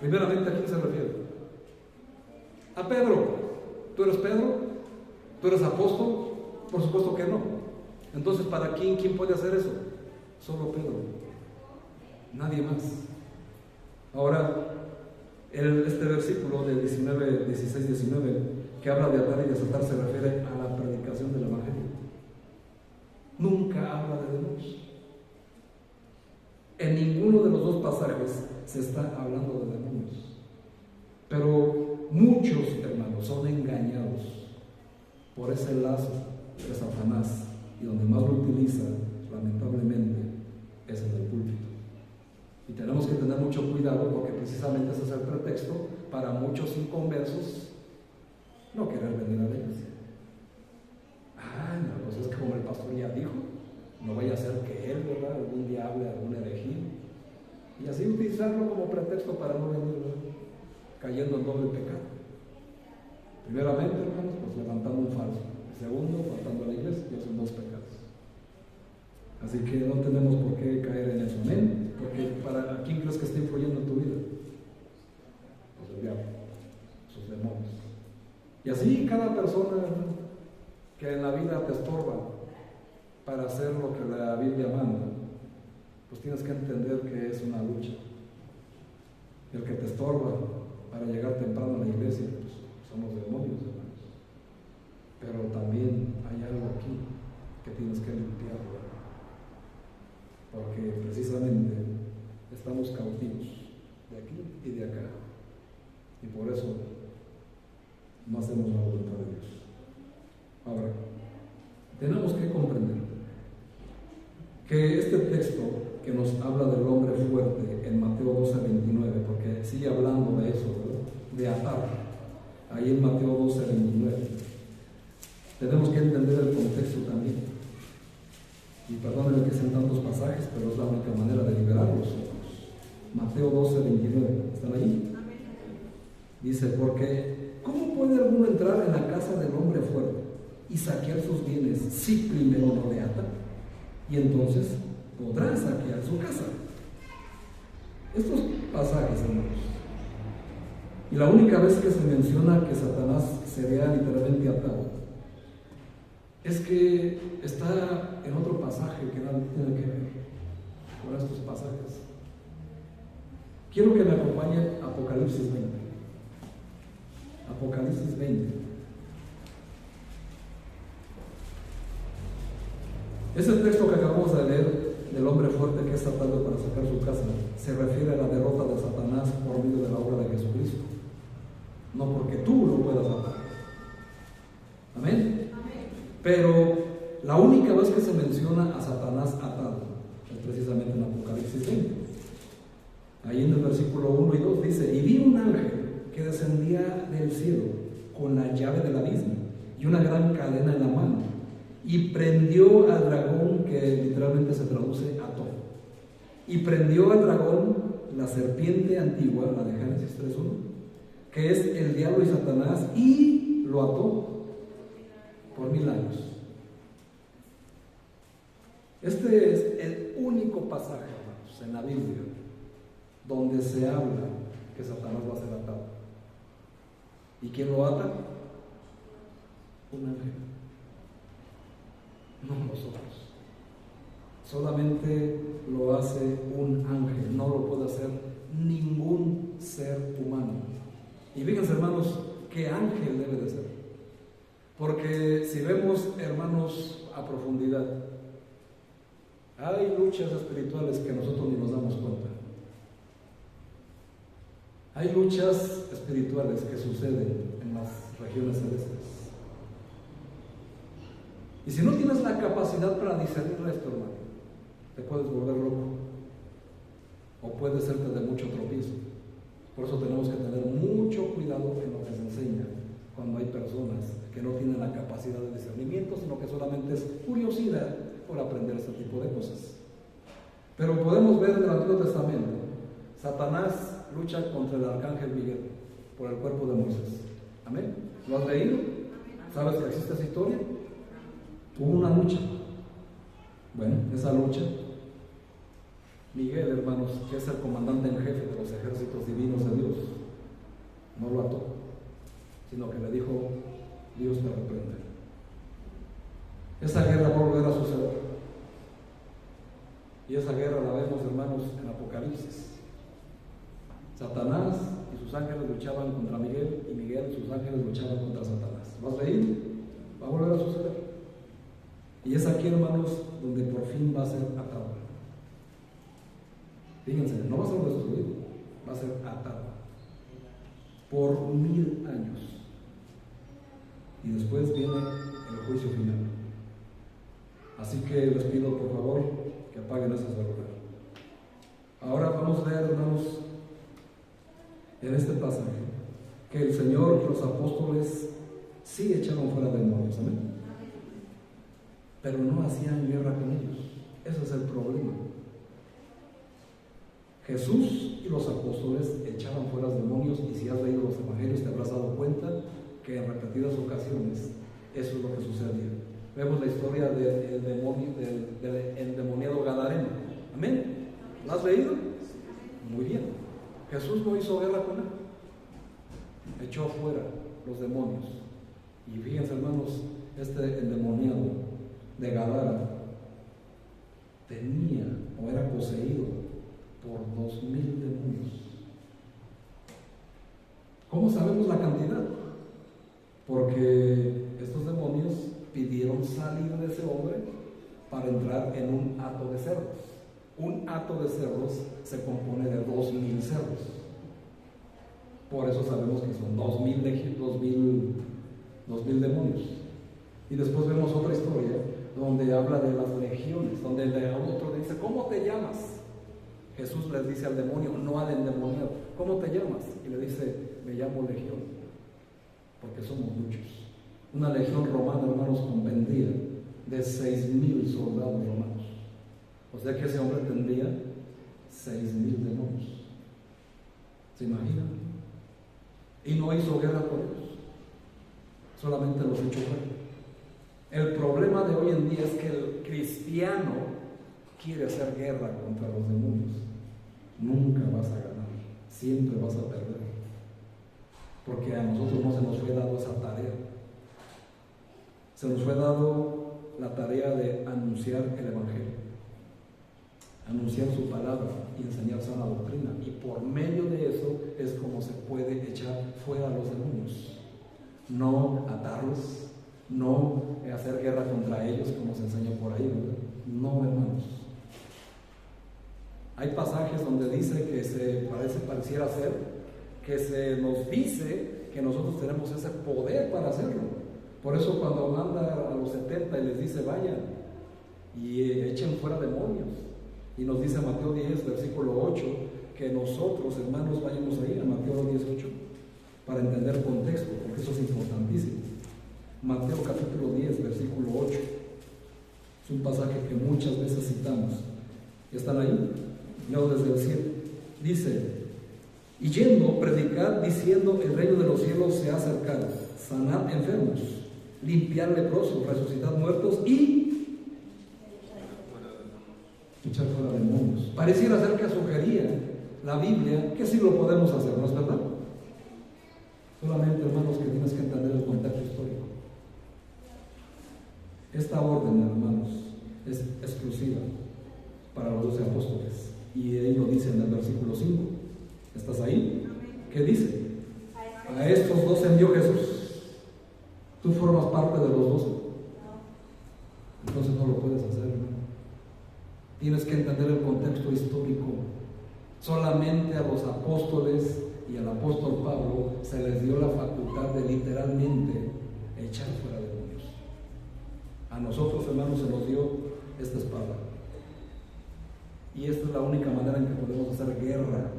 Speaker 1: Primeramente, ¿a quién se refiere? A Pedro. ¿Tú eres Pedro? ¿Tú eres apóstol? Por supuesto que no. Entonces, ¿para quién puede hacer eso? Solo Pedro, nadie más. Ahora, este versículo de 16, 19, que habla de atar y desatar, se refiere a la predicación del evangelio. Nunca habla de demonios. En ninguno de los dos pasajes se está hablando de demonios. Pero muchos, hermanos, son engañados por ese lazo de Satanás, y donde más lo utiliza, lamentablemente, es en el púlpito. Y tenemos que tener mucho cuidado, porque precisamente ese es el pretexto para muchos inconversos no querer venir a la iglesia. No, pues es que como el pastor ya dijo, no vaya a ser que él, ¿verdad?, algún día hable de alguna herejía, y así utilizarlo como pretexto para no venir, ¿verdad?, cayendo en doble pecado. Primeramente, hermanos, pues levantando un falso. Segundo, faltando a la iglesia, ya son dos pecados. Así que no tenemos por qué caer en eso, amén. Porque ¿a quién crees que está influyendo en tu vida? Pues el diablo, sus demonios. Y así cada persona que en la vida te estorba para hacer lo que la Biblia manda, pues tienes que entender que es una lucha. El que te estorba para llegar temprano a la iglesia, pues son los demonios, hermanos. Pero también hay algo aquí que tienes que limpiar, ¿verdad? Porque precisamente estamos cautivos de aquí y de acá, y por eso no hacemos la voluntad de Dios. Ahora, tenemos que comprender que este texto que nos habla del hombre fuerte en Mateo 12:29, porque sigue hablando de eso, ¿verdad?, de atar, ahí en Mateo 12:29, tenemos que entender el contexto también. Y perdónenme que sean tantos pasajes, pero es la única manera de liberarlos. Mateo 12:29, ¿están ahí? Dice: porque ¿cómo puede alguno entrar en la casa del hombre fuerte y saquear sus bienes si primero no le ata? Y entonces podrá saquear su casa. Estos pasajes, hermanos, y la única vez que se menciona que Satanás sería literalmente atado, es que está en otro pasaje que nada tiene que ver con estos pasajes. Quiero que me acompañen a Apocalipsis 20. Apocalipsis 20. Ese texto que acabamos de leer del hombre fuerte que es atado para sacar su casa se refiere a la derrota de Satanás por medio de la obra de Jesucristo, no porque tú lo puedas atar. Amén. Pero la única vez que se menciona a Satanás atado es precisamente en Apocalipsis 20. Ahí en el versículo 1 y 2 dice: y vi un ángel que descendía del cielo con la llave del abismo y una gran cadena en la mano, y prendió al dragón, que literalmente se traduce ató, y prendió al dragón, la serpiente antigua, la de Génesis 3:1, que es el diablo y Satanás, y lo ató por 1000 años. Este es el único pasaje, hermanos, en la Biblia donde se habla que Satanás va a ser atado. ¿Y quién lo ata? Un ángel. No nosotros. Solamente lo hace un ángel, no lo puede hacer ningún ser humano. Y fíjense, hermanos, ¿qué ángel debe de ser? Porque si vemos, hermanos, a profundidad, hay luchas espirituales que nosotros ni nos damos cuenta. Hay luchas espirituales que suceden en las regiones celestes. Y si no tienes la capacidad para discernir esto, hermano, te puedes volver loco o puede serte de mucho tropiezo. Por eso tenemos que tener mucho cuidado en lo que se enseña cuando hay personas que no tienen la capacidad de discernimiento, sino que solamente es curiosidad por aprender este tipo de cosas. Pero podemos ver en el Antiguo Testamento, Satanás lucha contra el arcángel Miguel por el cuerpo de Moisés. ¿Amén? ¿Lo has leído? ¿Sabes que existe esa historia? Hubo una lucha. Bueno, esa lucha, Miguel, hermanos, que es el comandante en jefe de los ejércitos divinos de Dios, no lo ató, sino que le dijo: Dios te reprende. Esa guerra va a volver a suceder. Y esa guerra la vemos, hermanos, en Apocalipsis. Satanás y sus ángeles luchaban contra Miguel, y Miguel y sus ángeles luchaban contra Satanás. ¿Lo has leído? Va a volver a suceder. Y es aquí, hermanos, donde por fin va a ser atado. Fíjense, no va a ser destruido, va a ser atado por 1000 años. Y después viene el juicio final. Así que les pido, por favor, que apaguen ese celular. Ahora vamos a leer, hermanos, en este pasaje, que el Señor y los apóstoles sí echaron fuera demonios, amén, pero no hacían guerra con ellos. Ese es el problema. Jesús y los apóstoles echaban fuera demonios, y si has leído los evangelios te habrás dado cuenta que en repetidas ocasiones eso es lo que sucedía. Vemos la historia del endemoniado Gadareno. ¿Amén? ¿Lo has leído? Muy bien. Jesús no hizo guerra con él, echó fuera los demonios. Y fíjense, hermanos, este endemoniado de Gadara tenía o era poseído por 2000 demonios. ¿Cómo sabemos la cantidad? Porque estos demonios pidieron salir de ese hombre para entrar en un hato de cerdos. Un hato de cerdos se compone de 2000 cerdos. Por eso sabemos que son 2000 demonios. Y después vemos otra historia donde habla de las legiones, donde el otro dice: ¿cómo te llamas? Jesús les dice al demonio, no al endemoniado: ¿cómo te llamas? Y le dice: me llamo Legión, porque somos muchos. Una legión romana, hermanos, comprendía de 6000 soldados romanos. O sea que ese hombre tendría 6000 demonios. ¿Se imaginan? Y no hizo guerra por ellos, solamente los echó fuera. El problema de hoy en día es que el cristiano quiere hacer guerra contra los demonios. Nunca vas a ganar, siempre vas a perder, porque a nosotros no se nos fue dado esa tarea. Se nos fue dado la tarea de anunciar el evangelio, anunciar su palabra y enseñar sana doctrina, y por medio de eso es como se puede echar fuera a los demonios. No atarlos, no hacer guerra contra ellos como se enseña por ahí, ¿verdad? No, hermanos. Hay pasajes donde dice que pareciera ser que se nos dice que nosotros tenemos ese poder para hacerlo. Por eso cuando manda a los 70 y les dice: vayan y echen fuera demonios, y nos dice Mateo 10, versículo 8, que nosotros, hermanos, vayamos ahí a Mateo 18 para entender el contexto, porque eso es importantísimo. Mateo capítulo 10, versículo 8, es un pasaje que muchas veces citamos. ¿Están ahí? Leo desde el 7. Dice: y yendo, predicad diciendo: el reino de los cielos se ha acercado, sanad enfermos, limpiar leprosos, resucitar muertos y echar fuera demonios. Pareciera ser que sugería la Biblia, que sí lo podemos hacer, ¿no es verdad? Solamente, hermanos, que tienes que entender el contexto histórico. Esta orden, hermanos, es exclusiva para los 12 apóstoles. Y ellos dicen en el versículo 5. ¿Estás ahí? ¿Qué dice? A estos 12 envió Jesús. ¿Tú formas parte de los 12? Entonces no lo puedes hacer, hermano. Tienes que entender el contexto histórico. Solamente a los apóstoles y al apóstol Pablo se les dio la facultad de literalmente echar fuera demonios. A nosotros, hermanos, se nos dio esta espada. Y esta es la única manera en que podemos hacer guerra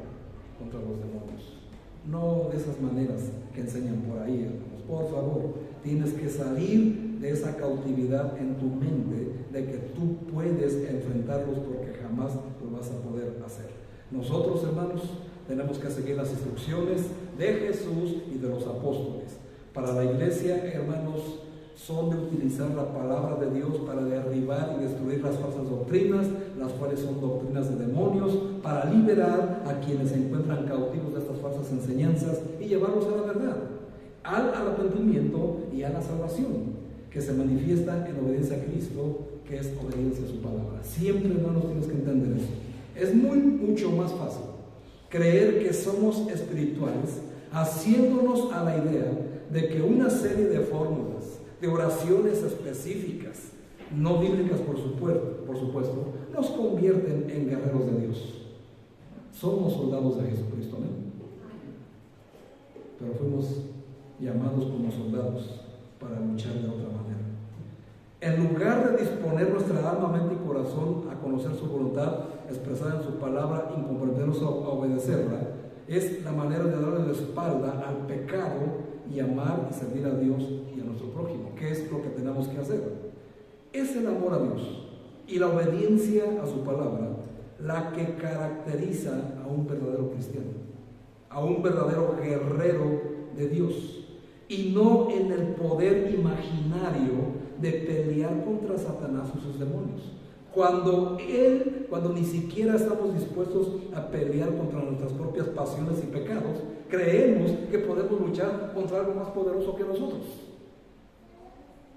Speaker 1: contra los demonios. No de esas maneras que enseñan por ahí, hermanos. Por favor, tienes que salir de esa cautividad en tu mente de que tú puedes enfrentarlos, porque jamás lo vas a poder hacer. Nosotros, hermanos, tenemos que seguir las instrucciones de Jesús y de los apóstoles. Para la iglesia, hermanos, son de utilizar la palabra de Dios para derribar y destruir las falsas doctrinas, las cuales son doctrinas de demonios, para liberar a quienes se encuentran cautivos de estas falsas enseñanzas y llevarlos a la verdad, al arrepentimiento y a la salvación, que se manifiesta en obediencia a Cristo, que es obediencia a su palabra. Siempre, hermanos, tienes que entender eso. Es mucho más fácil creer que somos espirituales haciéndonos a la idea de que una serie de fórmulas, de oraciones específicas, no bíblicas por supuesto, nos convierten en guerreros de Dios. Somos soldados de Jesucristo, ¿no? Pero fuimos llamados como soldados para luchar de otra manera. En lugar de disponer nuestra alma, mente y corazón a conocer su voluntad expresada en su palabra y comprometernos a obedecerla, es la manera de darle la espalda al pecado y amar y servir a Dios y a nuestro prójimo. ¿Qué es lo que tenemos que hacer? Es el amor a Dios y la obediencia a su palabra la que caracteriza a un verdadero cristiano, a un verdadero guerrero de Dios, y no en el poder imaginario de pelear contra Satanás y sus demonios. Cuando ni siquiera estamos dispuestos a pelear contra nuestras propias pasiones y pecados, creemos que podemos luchar contra algo más poderoso que nosotros.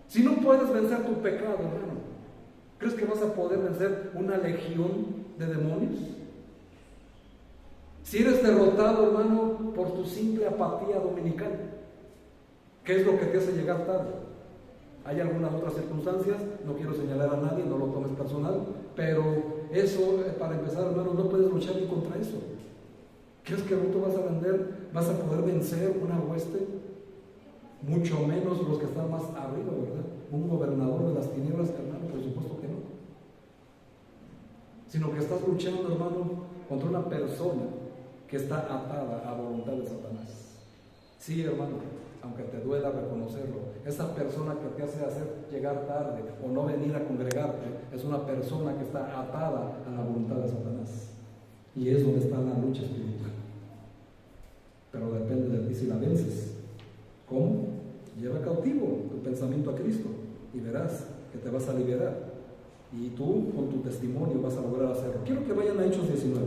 Speaker 1: Si no puedes vencer tu pecado, hermano, ¿crees que vas a poder vencer una legión de demonios? Si eres derrotado, hermano, por tu simple apatía dominical, ¿qué es lo que te hace llegar tarde? Hay algunas otras circunstancias, no quiero señalar a nadie, no lo tomes personal, pero eso, para empezar, hermano, no puedes luchar ni contra eso. ¿Crees que tú vas a poder vencer una hueste? Mucho menos los que están más arriba, ¿verdad? Un gobernador de las tinieblas, hermano, por supuesto que no. Sino que estás luchando, hermano, contra una persona que está atada a voluntad de Satanás. Sí, hermano, aunque te duela reconocerlo, esa persona que te hace hacer llegar tarde o no venir a congregarte es una persona que está atada a la voluntad de Satanás, y es donde está la lucha espiritual. Pero depende de ti si la vences. ¿Cómo? Lleva cautivo tu pensamiento a Cristo y verás que te vas a liberar, y tú con tu testimonio vas a lograr hacerlo. Quiero que vayan a Hechos 19.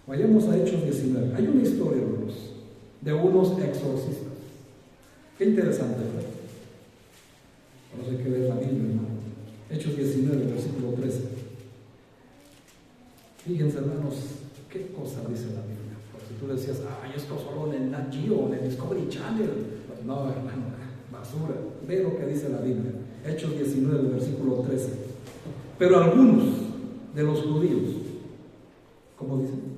Speaker 1: Vayamos a Hechos 19. Hay una historia, hermanos, de unos exorcistas. Qué interesante, ¿verdad? Por eso hay que ver la Biblia, hermano. Hechos 19, versículo 13. Fíjense, hermanos, qué cosa dice la Biblia. Porque si tú decías, esto solo en el Nat Geo, en el Discovery Channel. Pues no, hermano, basura. Ve lo que dice la Biblia. Hechos 19, versículo 13. Pero algunos de los judíos, ¿cómo dicen?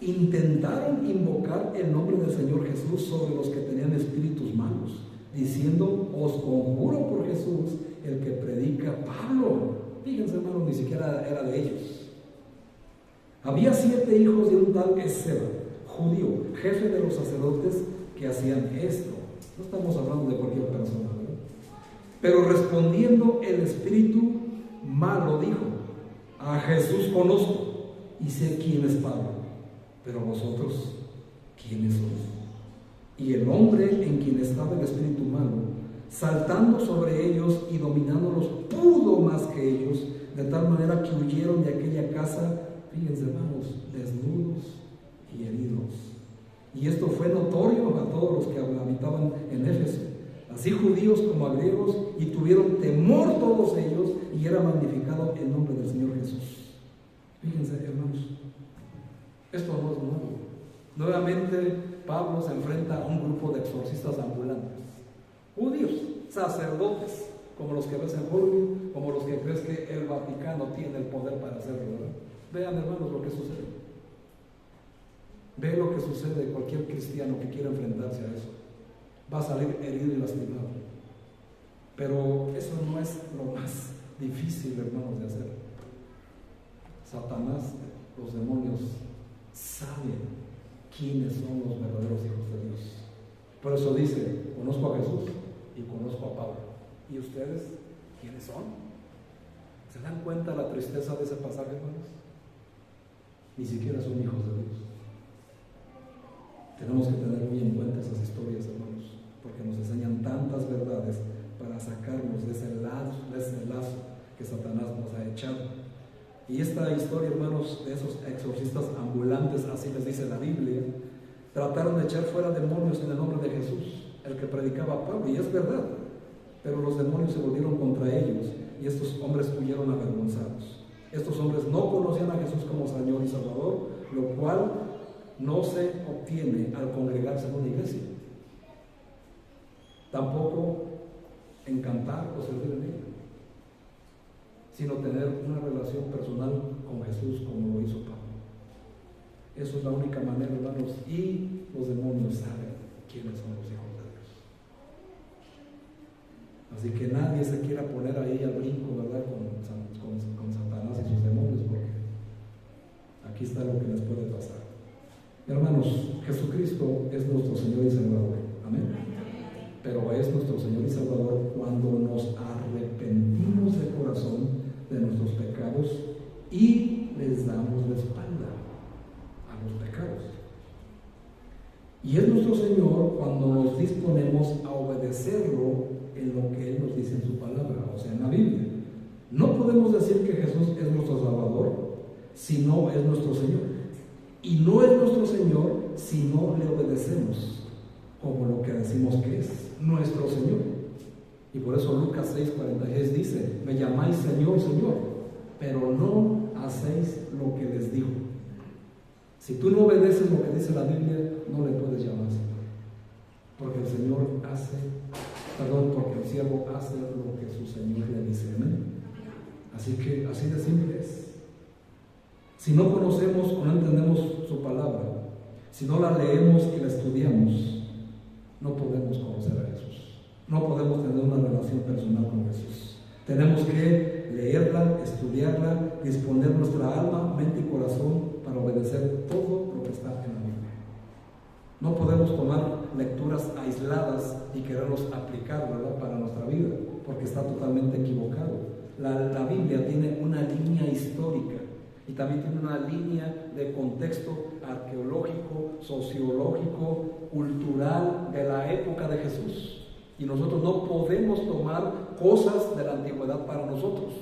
Speaker 1: Intentaron invocar el nombre del Señor Jesús sobre los que tenían espíritus malos, diciendo: os conjuro por Jesús, el que predica Pablo. Fíjense, hermano, ni siquiera era de ellos. Había 7 hijos de un tal Esceva, judío, jefe de los sacerdotes, que hacían esto. No estamos hablando de cualquier persona, ¿verdad? Pero respondiendo el espíritu malo dijo: a Jesús conozco y sé quién es Pablo, pero vosotros, ¿quiénes sois? Y el hombre en quien estaba el espíritu malo, saltando sobre ellos y dominándolos, pudo más que ellos, de tal manera manera que huyeron de aquella casa, fíjense hermanos, desnudos y heridos. Y esto fue notorio a todos los que habitaban en Éfeso, así judíos como griegos, y tuvieron temor todos ellos, y era magnificado el nombre del Señor Jesús. Fíjense, hermanos, esto no es nuevo. Nuevamente Pablo se enfrenta a un grupo de exorcistas ambulantes, judíos, sacerdotes, como los que ves en Hollywood, como los que crees que el Vaticano tiene el poder para hacerlo, ¿verdad? Vean, hermanos, lo que sucede. Ve lo que sucede cualquier cristiano que quiera enfrentarse a eso. Va a salir herido y lastimado. Pero eso no es lo más difícil, hermanos, de hacer. Satanás, los demonios, saben quiénes son los verdaderos hijos de Dios. Por eso dice, conozco a Jesús y conozco a Pablo. ¿Y ustedes quiénes son? ¿Se dan cuenta la tristeza de ese pasaje, hermanos? Ni siquiera son hijos de Dios. Tenemos que tener muy en cuenta esas historias, hermanos, porque nos enseñan tantas verdades para sacarnos de ese lazo que Satanás nos ha echado. Y esta historia, hermanos, de esos exorcistas ambulantes, así les dice la Biblia, trataron de echar fuera demonios en el nombre de Jesús, el que predicaba Pablo, y es verdad, pero los demonios se volvieron contra ellos y estos hombres huyeron avergonzados. Estos hombres no conocían a Jesús como Señor y Salvador, lo cual no se obtiene al congregarse en una iglesia, tampoco en cantar o servir en ella, sino tener una relación personal con Jesús como lo hizo Pablo. Eso es la única manera, hermanos, y los demonios saben quiénes son los hijos de Dios. Así que nadie se quiera poner ahí al brinco, ¿verdad?, con Satanás y sus demonios, porque aquí está lo que les puede pasar. Hermanos, Jesucristo es nuestro Señor y Salvador, amén. Pero es nuestro Señor y Salvador cuando nos arrepentimos de corazón de nuestros pecados y les damos la espalda a los pecados. Y es nuestro Señor cuando nos disponemos a obedecerlo en lo que Él nos dice en su palabra, o sea, en la Biblia. No podemos decir que Jesús es nuestro Salvador si no es nuestro Señor. Y no es nuestro Señor si no le obedecemos como lo que decimos que es nuestro Señor. Y por eso Lucas 6:46 dice, me llamáis Señor, Señor, pero no hacéis lo que les digo. Si tú no obedeces lo que dice la Biblia, no le puedes llamar Señor, porque el siervo hace lo que su Señor le dice, amén. Así que así de simple es. Si no conocemos o no entendemos su palabra, si no la leemos y la estudiamos, no podemos conocer a Jesús. No podemos tener una relación personal con Jesús. Tenemos que leerla, estudiarla, disponer nuestra alma, mente y corazón para obedecer todo lo que está en la Biblia. No podemos tomar lecturas aisladas y quererlos aplicar, ¿verdad?, para nuestra vida, porque está totalmente equivocado. La Biblia tiene una línea histórica y también tiene una línea de contexto arqueológico, sociológico, cultural de la época de Jesús. Y nosotros no podemos tomar cosas de la antigüedad para nosotros.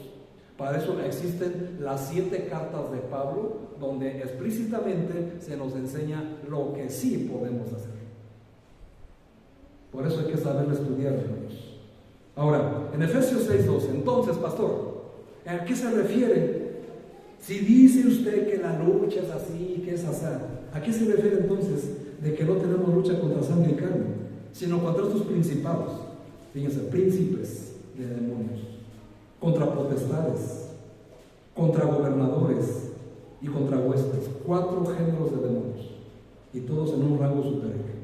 Speaker 1: Para eso existen las 7 cartas de Pablo, donde explícitamente se nos enseña lo que sí podemos hacer. Por eso hay que saber estudiar, hermanos. Ahora, en Efesios 6:12, entonces, pastor, ¿a qué se refiere? Si dice usted que la lucha es así, que es así, ¿a qué se refiere entonces de que no tenemos lucha contra sangre y carne, sino contra estos principados? Fíjense, príncipes de demonios, contra potestades, contra gobernadores y contra huestes, 4 géneros de demonios, y todos en un rango superior.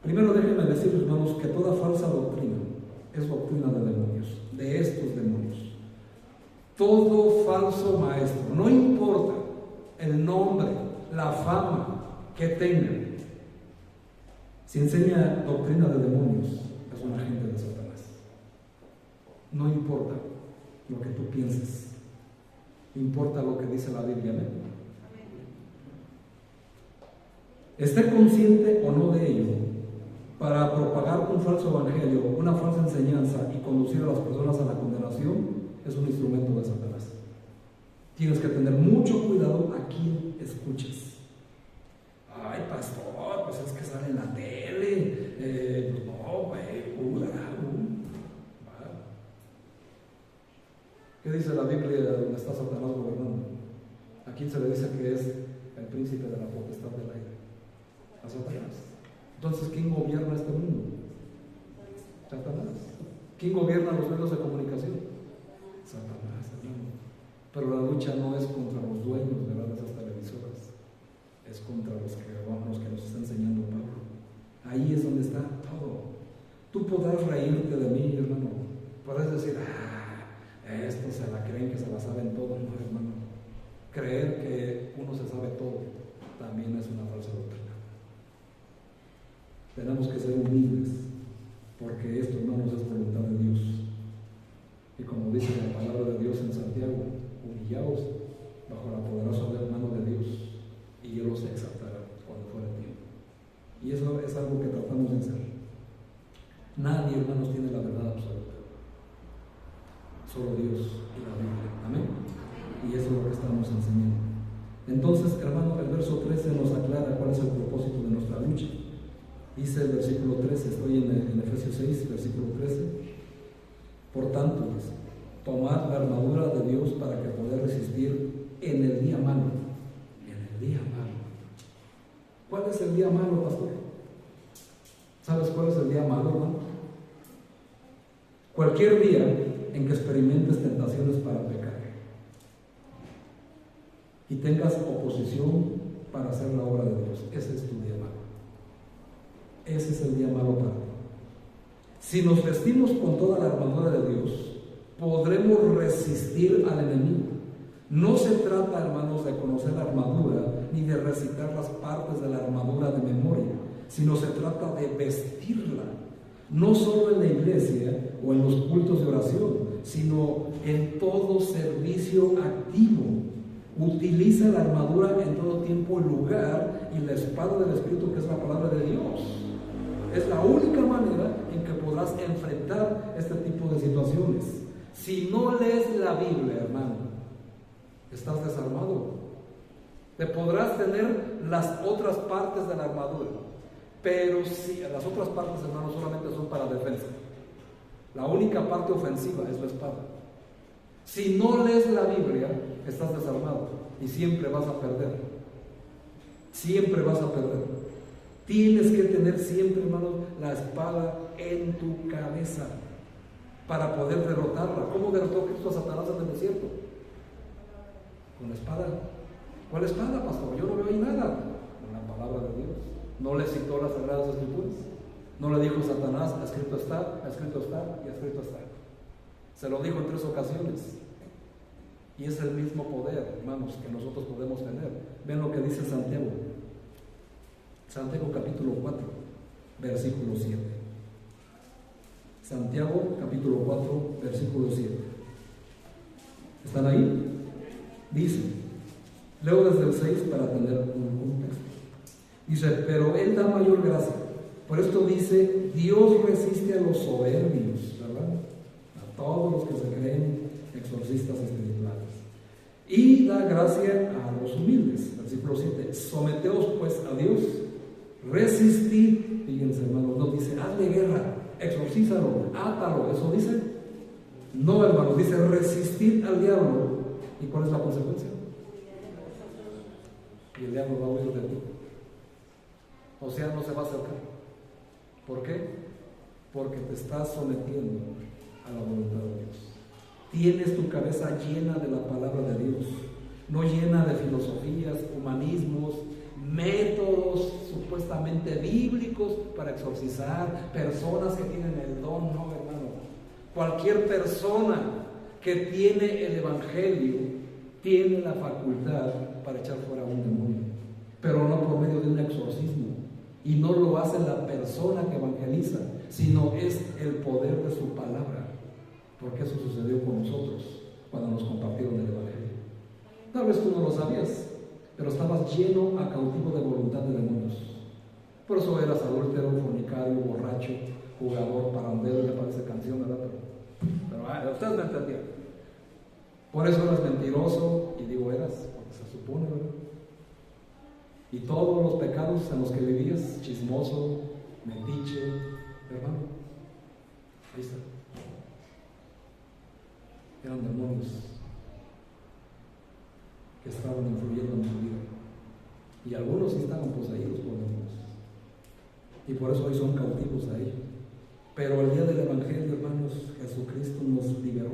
Speaker 1: Primero déjenme decirles, hermanos, que toda falsa doctrina es doctrina de demonios, de estos demonios. Todo falso maestro, no importa el nombre, la fama que tenga, si enseña doctrina de demonios, es un agente de Satanás. No importa lo que tú pienses, importa lo que dice la Biblia. ¿Amén? Esté consciente o no de ello, para propagar un falso evangelio, una falsa enseñanza y conducir a las personas a la condenación, es un instrumento de Satanás. Tienes que tener mucho cuidado a quién escuchas. Ay, pastor, pues es que sale en la tele. Pues no, güey, ¿qué dice la Biblia donde está Satanás gobernando? ¿A quién se le dice que es el príncipe de la potestad del aire? A Satanás. Entonces, ¿quién gobierna este mundo? Satanás. ¿Quién gobierna los medios de comunicación? Satanás, hermano. Pero la lucha no es contra los dueños de esas televisoras, es contra los que nos está enseñando Pablo. Ahí es donde está todo. Tú podrás reírte de mí, hermano. Podrás decir, estos se la creen que se la saben todo. No, hermano. Creer que uno se sabe todo también es una falsa doctrina. Tenemos que ser humildes, porque esto, hermanos, es voluntad de Dios. Y como dice la palabra de Dios en Santiago, humillaos bajo la poderosa mano de Dios, y Él los exaltará cuando fuera tiempo. Y eso es algo que tratamos de hacer. Nadie, hermanos, tiene la verdad absoluta. Solo Dios y la Biblia. Amén. Y eso es lo que estamos enseñando. Entonces, hermano, el verso 13 nos aclara cuál es el propósito de nuestra lucha. Dice el versículo 13, estoy en Efesios 6, versículo 13. Por tanto, dice, tomad la armadura de Dios para que podáis resistir en el día malo. En el día malo. ¿Cuál es el día malo, pastor? ¿Sabes cuál es el día malo, hermano? Cualquier día en que experimentes tentaciones para pecar y tengas oposición para hacer la obra de Dios. Ese es tu día malo. Ese es el día malo para ti. Si nos vestimos con toda la armadura de Dios, podremos resistir al enemigo. No se trata, hermanos, de conocer la armadura ni de recitar las partes de la armadura de memoria, sino se trata de vestirla, no solo en la iglesia o en los cultos de oración, sino en todo servicio activo. Utiliza la armadura en todo tiempo y lugar, y la espada del Espíritu, que es la palabra de Dios. Es la única manera en que podrás enfrentar este tipo de situaciones. Si no lees la Biblia, hermano, estás desarmado. Te podrás tener las otras partes de la armadura, pero si las otras partes, hermano, solamente son para defensa. La única parte ofensiva es la espada. Si no lees la Biblia, estás desarmado y siempre vas a perder. Siempre vas a perder. Tienes que tener siempre, hermanos, la espada en tu cabeza para poder derrotarla. ¿Cómo derrotó Cristo a Satanás en el desierto? Con la espada. ¿Cuál espada, pastor? Yo no veo ahí nada. Con la palabra de Dios. No le citó las Sagradas Escrituras. No le dijo a Satanás, escrito está, escrito está y escrito está. Se lo dijo en 3 ocasiones. Y es el mismo poder, hermanos, que nosotros podemos tener. Ven lo que dice Santiago. Santiago capítulo 4, versículo 7. Santiago capítulo 4, versículo 7. ¿Están ahí? Dice, leo desde el 6 para tener un contexto. Dice, pero Él da mayor gracia. Por esto dice, Dios resiste a los soberbios, ¿verdad? A todos los que se creen exorcistas espirituales. Y da gracia a los humildes. Versículo 7. Someteos pues a Dios. Resistid. Fíjense, hermanos, no dice, hazle guerra, exorcízalo, átalo. ¿Eso dice? No, hermanos, dice resistir al diablo. ¿Y cuál es la consecuencia? Y el diablo va a huir de ti. O sea, no se va a acercar. ¿Por qué? Porque te estás sometiendo a la voluntad de Dios. Tienes tu cabeza llena de la palabra de Dios, no llena de filosofías, humanismos, métodos supuestamente bíblicos para exorcizar, personas que tienen el don. No, hermano. Cualquier persona que tiene el Evangelio tiene la facultad para echar fuera un demonio, pero no por medio de un exorcismo. Y no lo hace la persona que evangeliza, sino es el poder de su palabra. Porque eso sucedió con nosotros cuando nos compartieron el Evangelio. Tal vez tú no lo sabías, pero estabas lleno a cautivo de voluntad de demonios. Por eso eras adúltero, fornicario, borracho, jugador, parandero. Ya parece canción, ¿verdad? Pero ustedes me entendieron. Por eso eras mentiroso, y digo eras, porque se supone, ¿verdad? Y todos los pecados en los que vivías, chismoso, metiche, hermano, ahí está. Eran demonios que estaban influyendo en tu vida. Y algunos sí estaban poseídos por demonios. Y por eso hoy son cautivos a ellos. Pero el día del Evangelio, hermanos, Jesucristo nos liberó.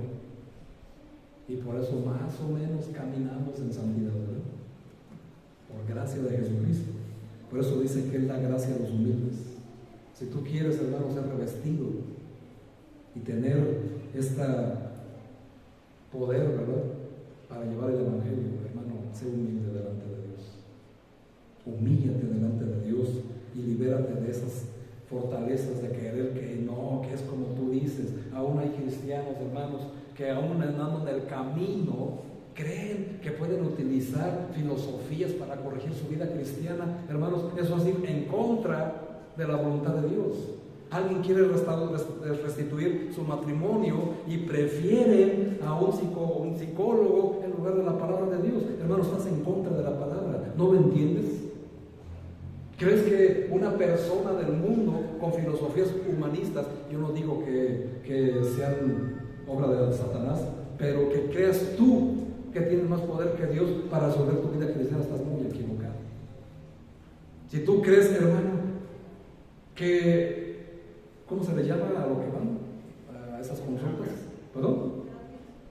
Speaker 1: Y por eso más o menos caminamos en santidad, ¿verdad? Por gracia de Jesucristo. Por eso dice que Él da gracia a los humildes. Si tú quieres, hermano, ser revestido y tener este poder, ¿verdad?, para llevar el Evangelio, hermano, sé humilde delante de Dios. Humíllate delante de Dios y libérate de esas fortalezas de querer que no, que es como tú dices. Aún hay cristianos, hermanos, que aún andando en el camino creen que pueden utilizar filosofías para corregir su vida cristiana. Hermanos, eso es ir en contra de la voluntad de Dios. Alguien quiere restituir su matrimonio y prefieren a un psicólogo en lugar de la palabra de Dios. Hermanos, estás en contra de la palabra. ¿No lo entiendes? ¿Crees que una persona del mundo con filosofías humanistas, yo no digo que sean obra de Satanás, pero que creas tú que tienes más poder que Dios para resolver tu vida cristiana, estás muy equivocado? Si tú crees, hermano, que ¿cómo se le llama a lo que van? A esas consultas. ¿Perdón?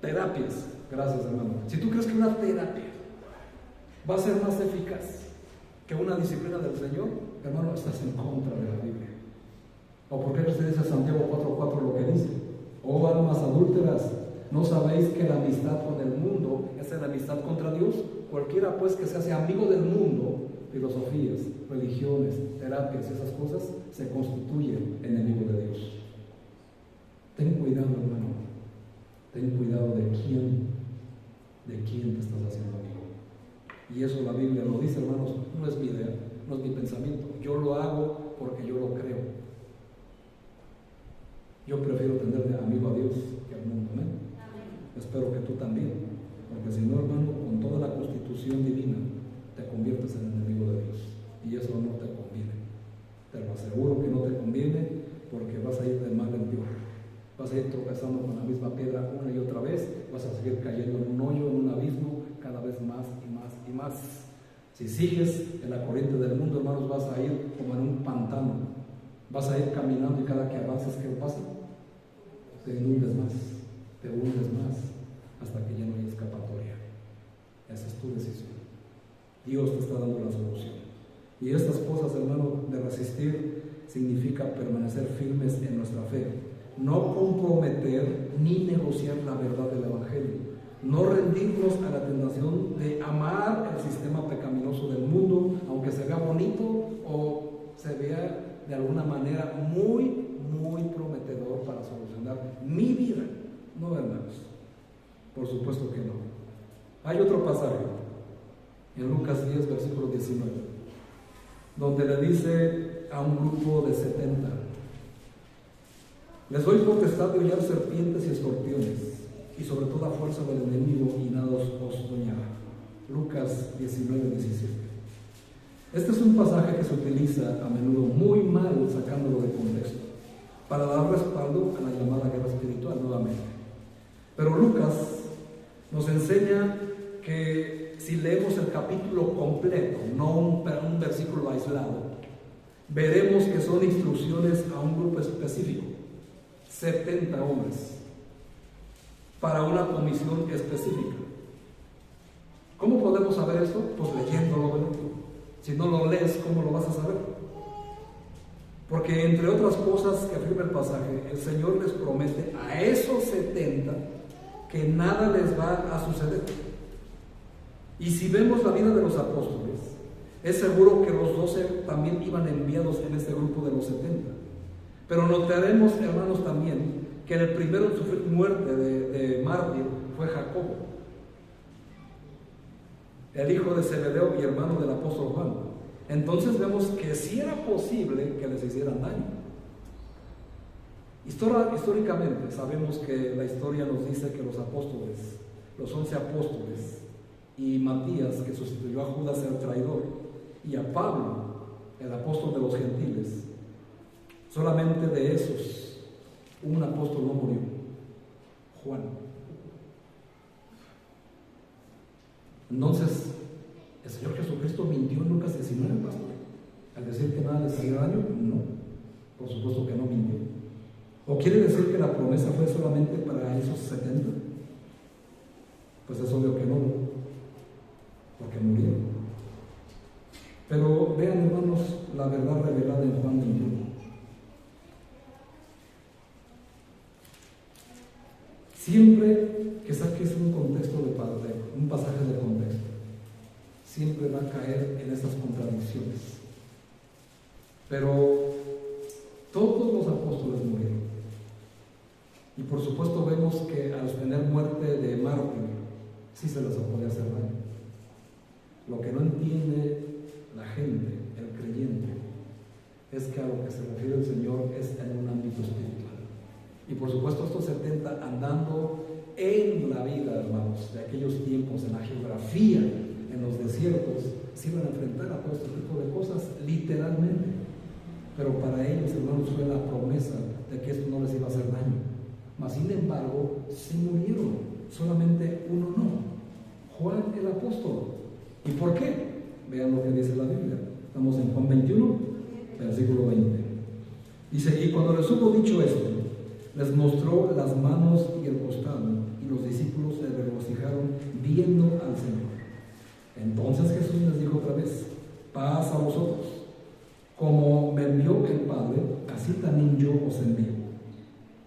Speaker 1: Terapias. Gracias, hermano. Si tú crees que una terapia va a ser más eficaz que una disciplina del Señor, hermano, estás en contra de la Biblia. ¿O por qué usted dice Santiago 4:4 lo que dice? Oh almas adúlteras, ¿no sabéis que la amistad con el mundo es la amistad contra Dios? Cualquiera pues que se hace amigo del mundo, filosofías, religiones, terapias, esas cosas, se constituye enemigo de Dios. Ten cuidado, hermano. Ten cuidado de quién te estás haciendo amigo. Y eso la Biblia lo dice, hermanos, no es mi idea, no es mi pensamiento. Yo lo hago porque yo lo creo. Yo prefiero tener de amigo a Dios que al mundo, ¿eh? Espero que tú también, porque si no, hermano, con toda la constitución divina te conviertes en enemigo de Dios, y eso no te conviene. Te lo aseguro que no te conviene, porque vas a ir de mal en peor. Vas a ir tropezando con la misma piedra una y otra vez, vas a seguir cayendo en un hoyo, en un abismo, cada vez más y más y más. Si sigues en la corriente del mundo, hermanos, vas a ir como en un pantano. Vas a ir caminando y cada que avances, ¿qué pasa? Te hundes más, hasta que ya no hay escapatoria. Esa es tu decisión. Dios te está dando la solución. Y estas cosas, hermano, de resistir significa permanecer firmes en nuestra fe, no comprometer ni negociar la verdad del Evangelio, no rendirnos a la tentación de amar el sistema pecaminoso del mundo, aunque se vea bonito o se vea de alguna manera muy prometedor para solucionar mi vida. No, hermanos, por supuesto que no. Hay otro pasaje en Lucas 10, versículo 19, donde le dice a un grupo de 70: les doy potestad de hollar serpientes y escorpiones, y sobre toda fuerza del enemigo, y nada os dañará. Lucas 19, 17. Este es un pasaje que se utiliza a menudo muy mal, sacándolo de contexto, para dar respaldo a la llamada guerra espiritual nuevamente. Pero Lucas nos enseña que si leemos el capítulo completo, no un versículo aislado, veremos que son instrucciones a un grupo específico, 70 hombres, para una comisión específica. ¿Cómo podemos saber esto? Pues leyéndolo, ¿verdad? Si no lo lees, ¿cómo lo vas a saber? Porque entre otras cosas que afirma el pasaje, el Señor les promete a esos 70 que nada les va a suceder. Y si vemos la vida de los apóstoles, es seguro que los 12 también iban enviados en este grupo de los 70. Pero notaremos, hermanos, también que el primero en sufrir muerte de mártir fue Jacobo, el hijo de Zebedeo y hermano del apóstol Juan. Entonces vemos que sí era posible que les hicieran daño. Históricamente sabemos que la historia nos dice que los apóstoles los 11 apóstoles, y Matías, que sustituyó a Judas el traidor, y a Pablo, el apóstol de los gentiles, solamente de esos, un apóstol no murió, Juan. Entonces, ¿el Señor Jesucristo mintió en Lucas 19, pastor? Al decir que nada les haría daño, no, por supuesto que no mintió. ¿O quiere decir que la promesa fue solamente para esos 70? Pues es obvio que no, porque murieron. Pero vean, hermanos, la verdad revelada en Juan 21. Siempre que saques un contexto de un pasaje de contexto, siempre va a caer en esas contradicciones. Pero todos los apóstoles murieron. Y por supuesto vemos que al tener muerte de mártir, sí se les podía hacer daño. Lo que no entiende la gente, el creyente, es que a lo que se refiere el Señor es en un ámbito espiritual. Y por supuesto estos 70 andando en la vida, hermanos, de aquellos tiempos, en la geografía, en los desiertos, se iban a enfrentar a todo este tipo de cosas, literalmente. Pero para ellos, hermanos, fue la promesa de que esto no les iba a hacer daño. Mas, sin embargo, se murieron. Solamente uno no. Juan el apóstol. ¿Y por qué? Vean lo que dice la Biblia. Estamos en Juan 21, versículo 20. Dice, y cuando les hubo dicho esto, les mostró las manos y el costado, y los discípulos se regocijaron viendo al Señor. Entonces Jesús les dijo otra vez, paz a vosotros. Como me envió el Padre, así también yo os envío.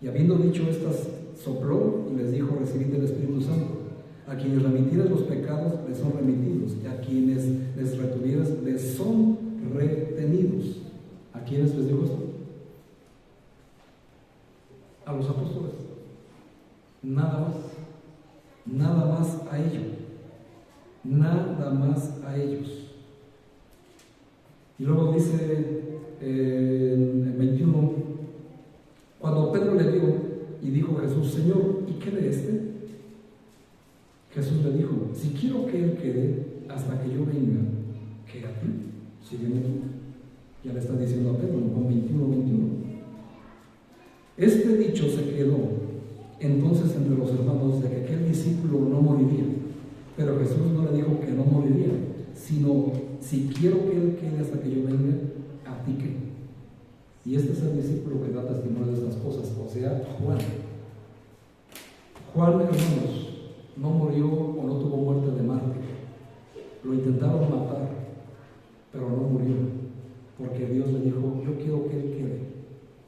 Speaker 1: Y habiendo dicho estas, sopló y les dijo, recibid el Espíritu Santo. A quienes remitieres los pecados, les son remitidos, y a quienes les retuvieres, les son retenidos. ¿A quiénes les dijo esto? A los apóstoles. Nada más. Nada más a ellos. Nada más a ellos. Y luego dice en el 21, cuando Pedro le dio y dijo Jesús, Señor, ¿y qué de este? Jesús le dijo, si quiero que él quede hasta que yo venga, quédate, sígueme aquí. Ya le está diciendo a Pedro en Juan 21. Este dicho se quedó entonces entre los hermanos de que aquel discípulo no moriría. Pero Jesús no le dijo que no moriría, sino, si quiero que él quede hasta que yo venga, a ti qué. Y este es el discípulo que da testimonio de estas cosas, o sea, Juan. Juan, hermanos, no murió o no tuvo muerte de mártir. Lo intentaron matar, pero no murió, porque Dios le dijo, yo quiero que él quede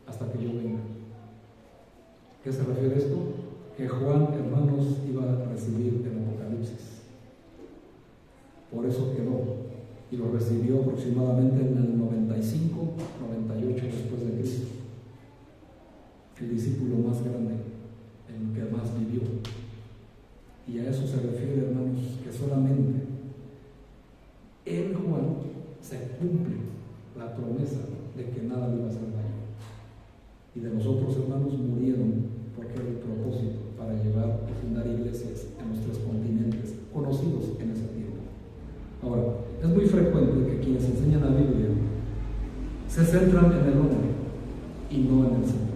Speaker 1: hasta que yo venga. ¿Qué se refiere a esto? Que Juan, hermanos, iba a recibir el Apocalipsis. Por eso quedó, y lo recibió aproximadamente en el 95, 98 después de Cristo. El discípulo más grande, el que más vivió. Y a eso se refiere, hermanos, que solamente en Juan se cumple la promesa de que nada le iba a hacer daño. Y de los otros hermanos murieron porque era el propósito para llevar y fundar iglesias en los 3 continentes conocidos en ese tiempo. Ahora, es muy frecuente que quienes enseñan la Biblia se centran en el hombre y no en el Señor.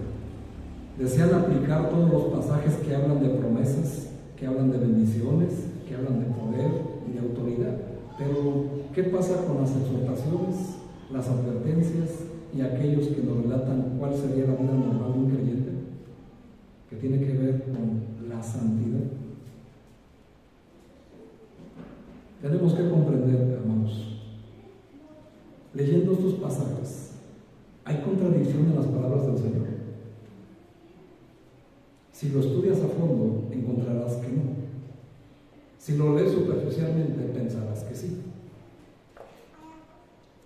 Speaker 1: Desean aplicar todos los pasajes que hablan de promesas, que hablan de bendiciones, que hablan de poder y de autoridad. Pero, ¿qué pasa con las exhortaciones, las advertencias y aquellos que nos relatan cuál sería la vida normal de un creyente? Que tiene que ver con la santidad. Tenemos que comprender, hermanos, leyendo estos pasajes, ¿hay contradicción en las palabras del Señor? Si lo estudias a fondo, encontrarás que no. Si lo lees superficialmente, pensarás que sí.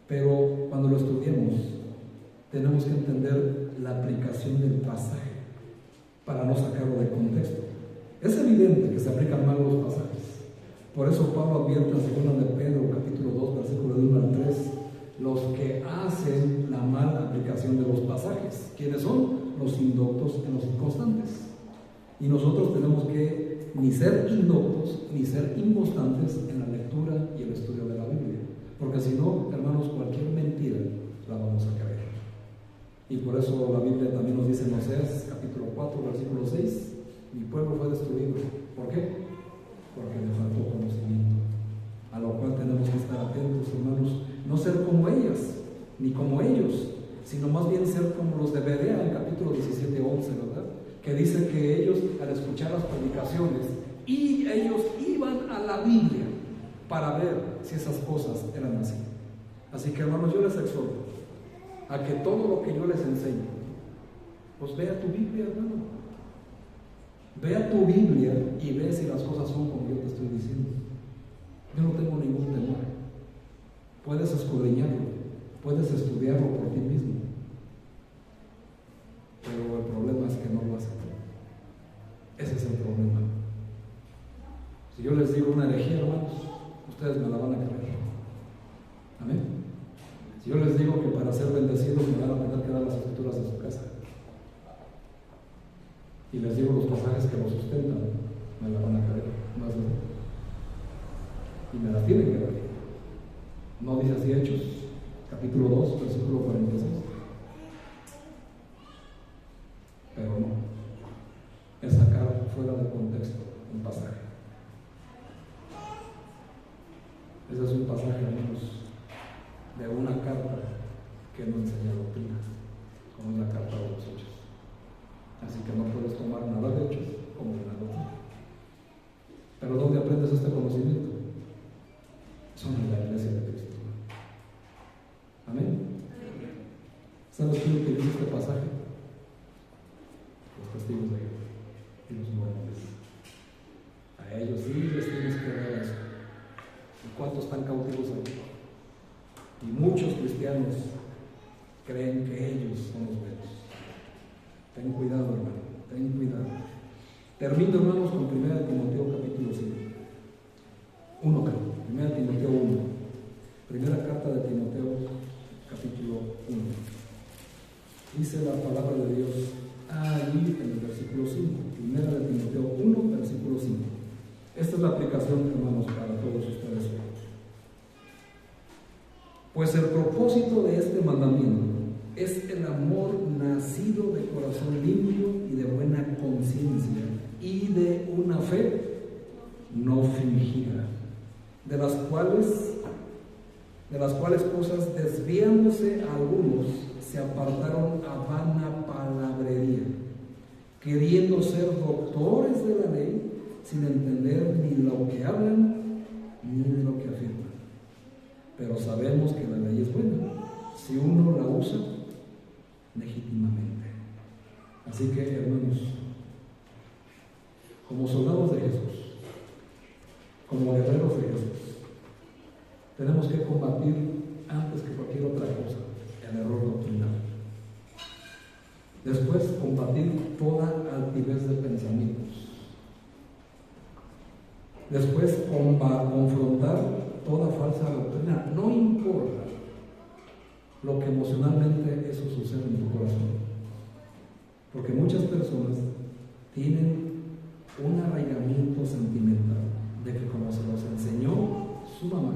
Speaker 1: Pero cuando lo estudiemos, tenemos que entender la aplicación del pasaje para no sacarlo de contexto. Es evidente que se aplican mal los pasajes. Por eso Pablo advierte en 2 de Pedro, capítulo 2, versículo 1 al 3, los que hacen la mala aplicación de los pasajes. ¿Quiénes son? Los indoctos y los inconstantes. Y nosotros tenemos que ni ser indoctos, ni ser inconstantes en la lectura y el estudio de la Biblia. Porque si no, hermanos, cualquier mentira la vamos a creer. Y por eso la Biblia también nos dice en Oseas, capítulo 4, versículo 6, mi pueblo fue destruido. ¿Por qué? Porque le faltó conocimiento. A lo cual tenemos que estar atentos, hermanos, no ser como ellas, ni como ellos, sino más bien ser como los de Berea en capítulo 17, 11, ¿verdad? Que dice que ellos, al escuchar las predicaciones, y ellos iban a la Biblia para ver si esas cosas eran así. Así que, hermanos, yo les exhorto a que todo lo que yo les enseño, pues vea tu Biblia, hermano. Vea tu Biblia y ve si las cosas son como yo te estoy diciendo. Yo no tengo ningún temor. Puedes escudriñarlo, puedes estudiarlo por ti mismo. Pero el problema es que no lo hacen. Ese es el problema. Si yo les digo una herejía, hermanos, ustedes me la van a creer. Amén. Si yo les digo que para ser bendecidos me van a tener que dar las escrituras de su casa, y les digo los pasajes que lo sustentan, me la van a creer. Más de uno. Y me la tienen que dar. ¿No dice así Hechos, capítulo 2, versículo 46? Pero no, es sacar fuera de contexto un pasaje. Ese es un pasaje, amigos, de una carta que no enseña doctrina, como es la carta de los Hechos. Así que no puedes tomar nada de Hechos como una doctrina. Pero ¿dónde aprendes este conocimiento? Son en la iglesia de Cristo. Amén. ¿Sabes quién utiliza este pasaje? Los testigos de Jehová y los mormones. A ellos sí les tienes que dar eso. ¿Y cuántos están cautivos ahí? Y muchos cristianos creen que ellos son los buenos. Ten cuidado, hermano, ten cuidado. Termino, hermanos, con 1 Timoteo capítulo 5. 1 Timoteo 1. Primera carta de Timoteo capítulo 1. Dice la palabra de Dios ahí en el versículo 5. Primera de Timoteo 1, versículo 5. Esta es la aplicación, hermanos, para todos ustedes. Pues el propósito de este mandamiento es el amor nacido de corazón limpio y de buena conciencia y de una fe no fingida, de las cuales cosas, desviándose algunos, se apartaron a vana palabrería, queriendo ser doctores de la ley, sin entender ni lo que hablan ni de lo que afirman. Pero sabemos que la ley es buena si uno la usa legítimamente. Así que, hermanos, como soldados de Jesús, como guerreros de Jesús, tenemos que combatir antes que cualquier otra cosa el error doctrinal. Después, combatir toda altivez de pensamientos. Después, confrontar toda falsa doctrina. No importa lo que emocionalmente eso sucede en tu corazón. Porque muchas personas tienen un arraigamiento sentimental de que como se los enseñó su mamá,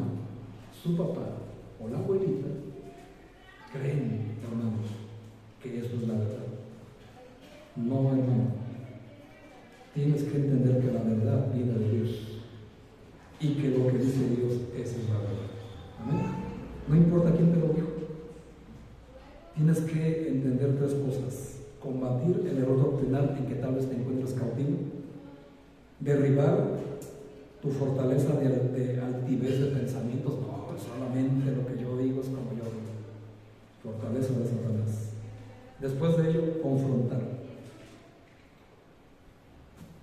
Speaker 1: su papá o la abuelita, creen, hermanos, que eso es la verdad. No, hermano. Tienes que entender que la verdad viene de Dios y que lo que dice Dios, esa es la verdad. Amén. No importa quién te lo dijo. Tienes que entender tres cosas: combatir el error doctrinal en que tal vez te encuentres cautivo, derribar tu fortaleza de altivez de pensamientos. No, solamente lo que yo digo es como yo digo. Fortaleza de Satanás. Después de ello, confrontar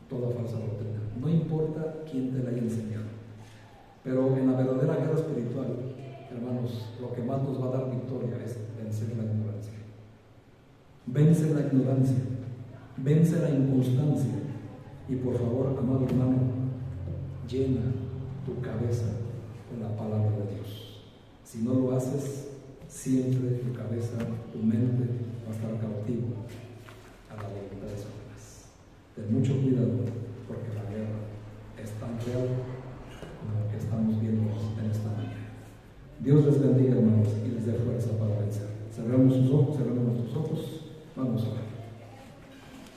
Speaker 1: toda falsa doctrina. No importa quién te la haya enseñado. Pero en la verdadera guerra espiritual, hermanos, lo que más nos va a dar victoria es vencer la ignorancia. Vence la ignorancia, vence la inconstancia. Y por favor, amado hermano, llena tu cabeza con la palabra de Dios. Si no lo haces, siempre tu cabeza, tu mente va a estar cautivo a la voluntad de Satanás. Ten mucho cuidado